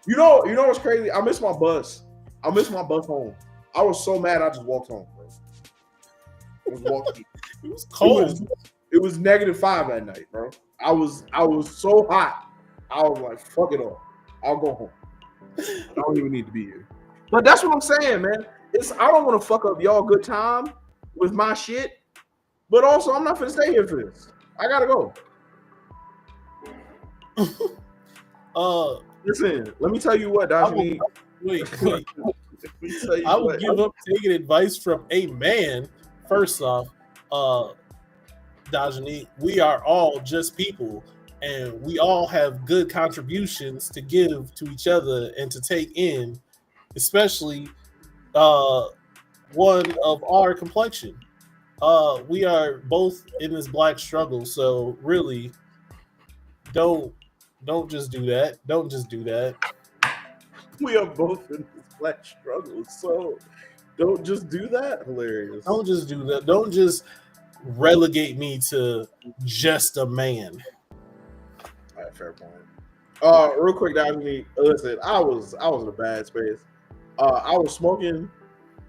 You know what's crazy? I miss my bus. I miss my bus home. I was so mad I just walked home, bro. I was walking. It was cold. It was -5 that night, bro. I was so hot. I was like, fuck it all. I'll go home. I don't even need to be here. But that's what I'm saying, man. I don't want to fuck up y'all good time with my shit, but also I'm not finna stay here for this. I gotta go. Listen, let me tell you what, Dajani. Wait. I would give up taking advice from a man. First off, Dajani, we are all just people, and we all have good contributions to give to each other and to take in, especially one of our complexion. We are both in this black struggle, so really, don't just do that. Don't just do that. We are both in this black struggle, so don't just do that. Hilarious. Don't just do that. Don't just relegate me to just a man. All right, fair point. Real quick, Dajani, listen, I was in a bad space. I was smoking,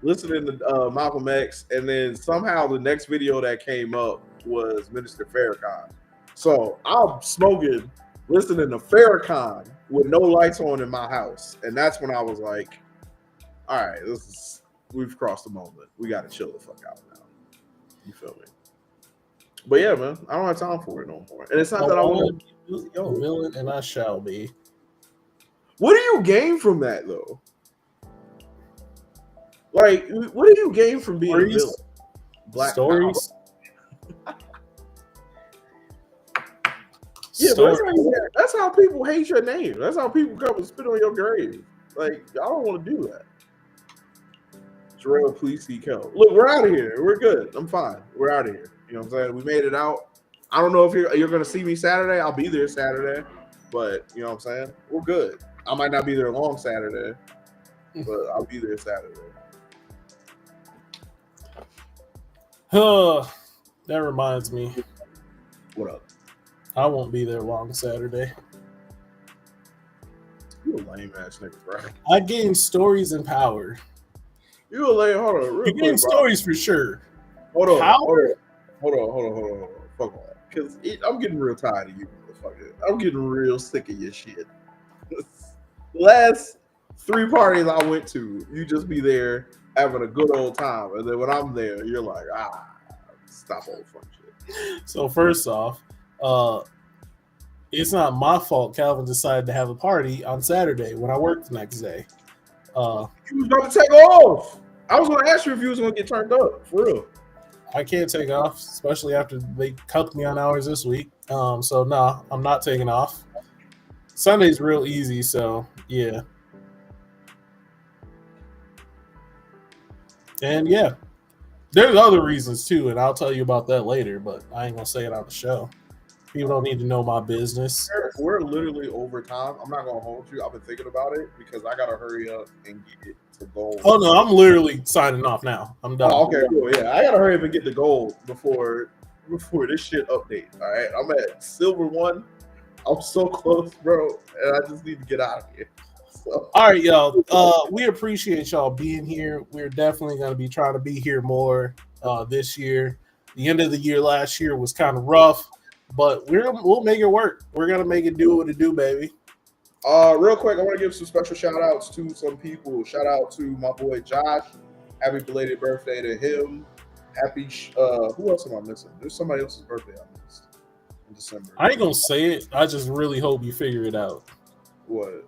listening to Malcolm X, and then somehow the next video that came up was Minister Farrakhan. So I'm smoking, listening to Farrakhan with no lights on in my house, and that's when I was like, "All right, we've crossed the moment. We got to chill the fuck out now." You feel me? But yeah, man, I don't have time for it no more. And it's not that I want to. Yo, villain, and I shall be. What do you gain from that, though? Like, what do you gain from being a villain? Black stories. Yeah, but that's how people hate your name. That's how people come and spit on your grave. Like, I don't want to do that. Jarrell, please seek help. Look, we're out of here. We're good. I'm fine. We're out of here. You know what I'm saying? We made it out. I don't know if you're going to see me Saturday. I'll be there Saturday. But, you know what I'm saying? We're good. I might not be there long Saturday, but I'll be there Saturday. That reminds me. What up? I won't be there long Saturday. You a lame ass nigga, bro. I gain stories and power. You a lame. Hold on, real you gain stories for sure. Hold on. Power? Hold on. Fuck on. Because I'm getting real tired of you, motherfucker. I'm getting real sick of your shit. Last 3 parties I went to, you just be there having a good old time, and then when I'm there, you're like, stop old fun shit. So first off, it's not my fault Calvin decided to have a party on Saturday when I worked the next day. You was about to take off. I was going to ask you if you was going to get turned up, for real. I can't take off, especially after they cuffed me on hours this week. So no, I'm not taking off. Sunday's real easy, so yeah. And yeah, there's other reasons too, and I'll tell you about that later, but I ain't gonna say it on the show. People don't need to know my business. We're literally over time. I'm not gonna hold you. I've been thinking about it because I gotta hurry up and get to gold. Oh no, I'm literally signing off now. I'm done. Oh, okay, cool. Yeah, I gotta hurry up and get the gold before this shit updates. All right, I'm at silver 1. I'm so close, bro, and I just need to get out of here. So. All right, y'all. We appreciate y'all being here. We're definitely going to be trying to be here more this year. The end of the year last year was kind of rough, but we'll make it work. We're going to make it do what it do, baby. Real quick, I want to give some special shout outs to some people. Shout out to my boy Josh. Happy belated birthday to him. Happy, who else am I missing? There's somebody else's birthday I missed in December. I ain't going to say it. I just really hope you figure it out. What?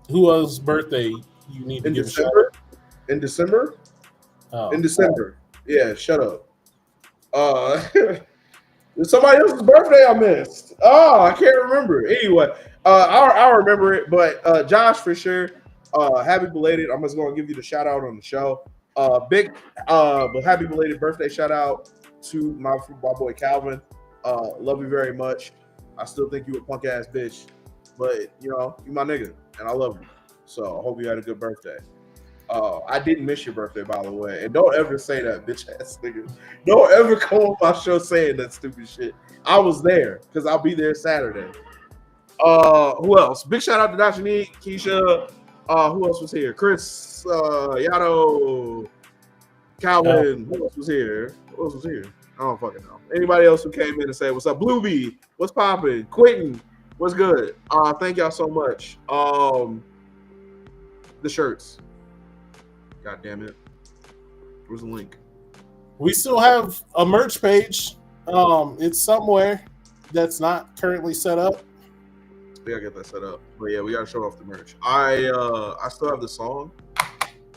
Who else's birthday you need to in give December? a shout out? In December? Oh. In December. Yeah, shut up. It's somebody else's birthday I missed. Oh, I can't remember. Anyway, I'll remember it. But Josh, for sure, happy belated. I'm just going to give you the shout out on the show. Big, but happy belated birthday shout out to my boy Calvin. Love you very much. I still think you a punk ass bitch, but you my nigga, and I love you. So I hope you had a good birthday. I didn't miss your birthday, by the way, and don't ever say that, bitch ass nigga. Don't ever come on my show saying that stupid shit. I was there because I'll be there Saturday. Who else? Big shout out to Dr. Neek, Keisha. Who else was here? Chris, Yato, Calvin. Who else was here? Who else was here? I don't fucking know. Anybody else who came in and said what's up? Bluebee, what's popping? Quentin, what's good? Thank y'all so much. The shirts. God damn it. Where's the link? We still have a merch page. It's somewhere that's not currently set up. We gotta get that set up. But yeah, we gotta show off the merch. I still have the song.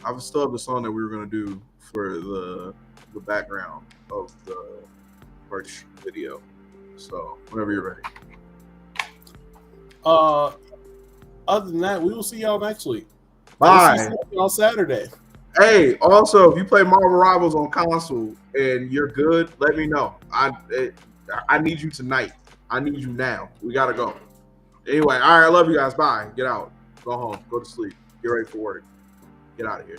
I still have the song that we were gonna do for the background of the merch video. So whenever you're ready. Other than that, we will see y'all next week. Bye. On Saturday. Hey, also, if you play Marvel Rivals on console and you're good, let me know. I need you tonight. I need you now. We gotta go. Anyway, all right, I love you guys. Bye. Get out. Go home. Go to sleep. Get ready for work. Get out of here.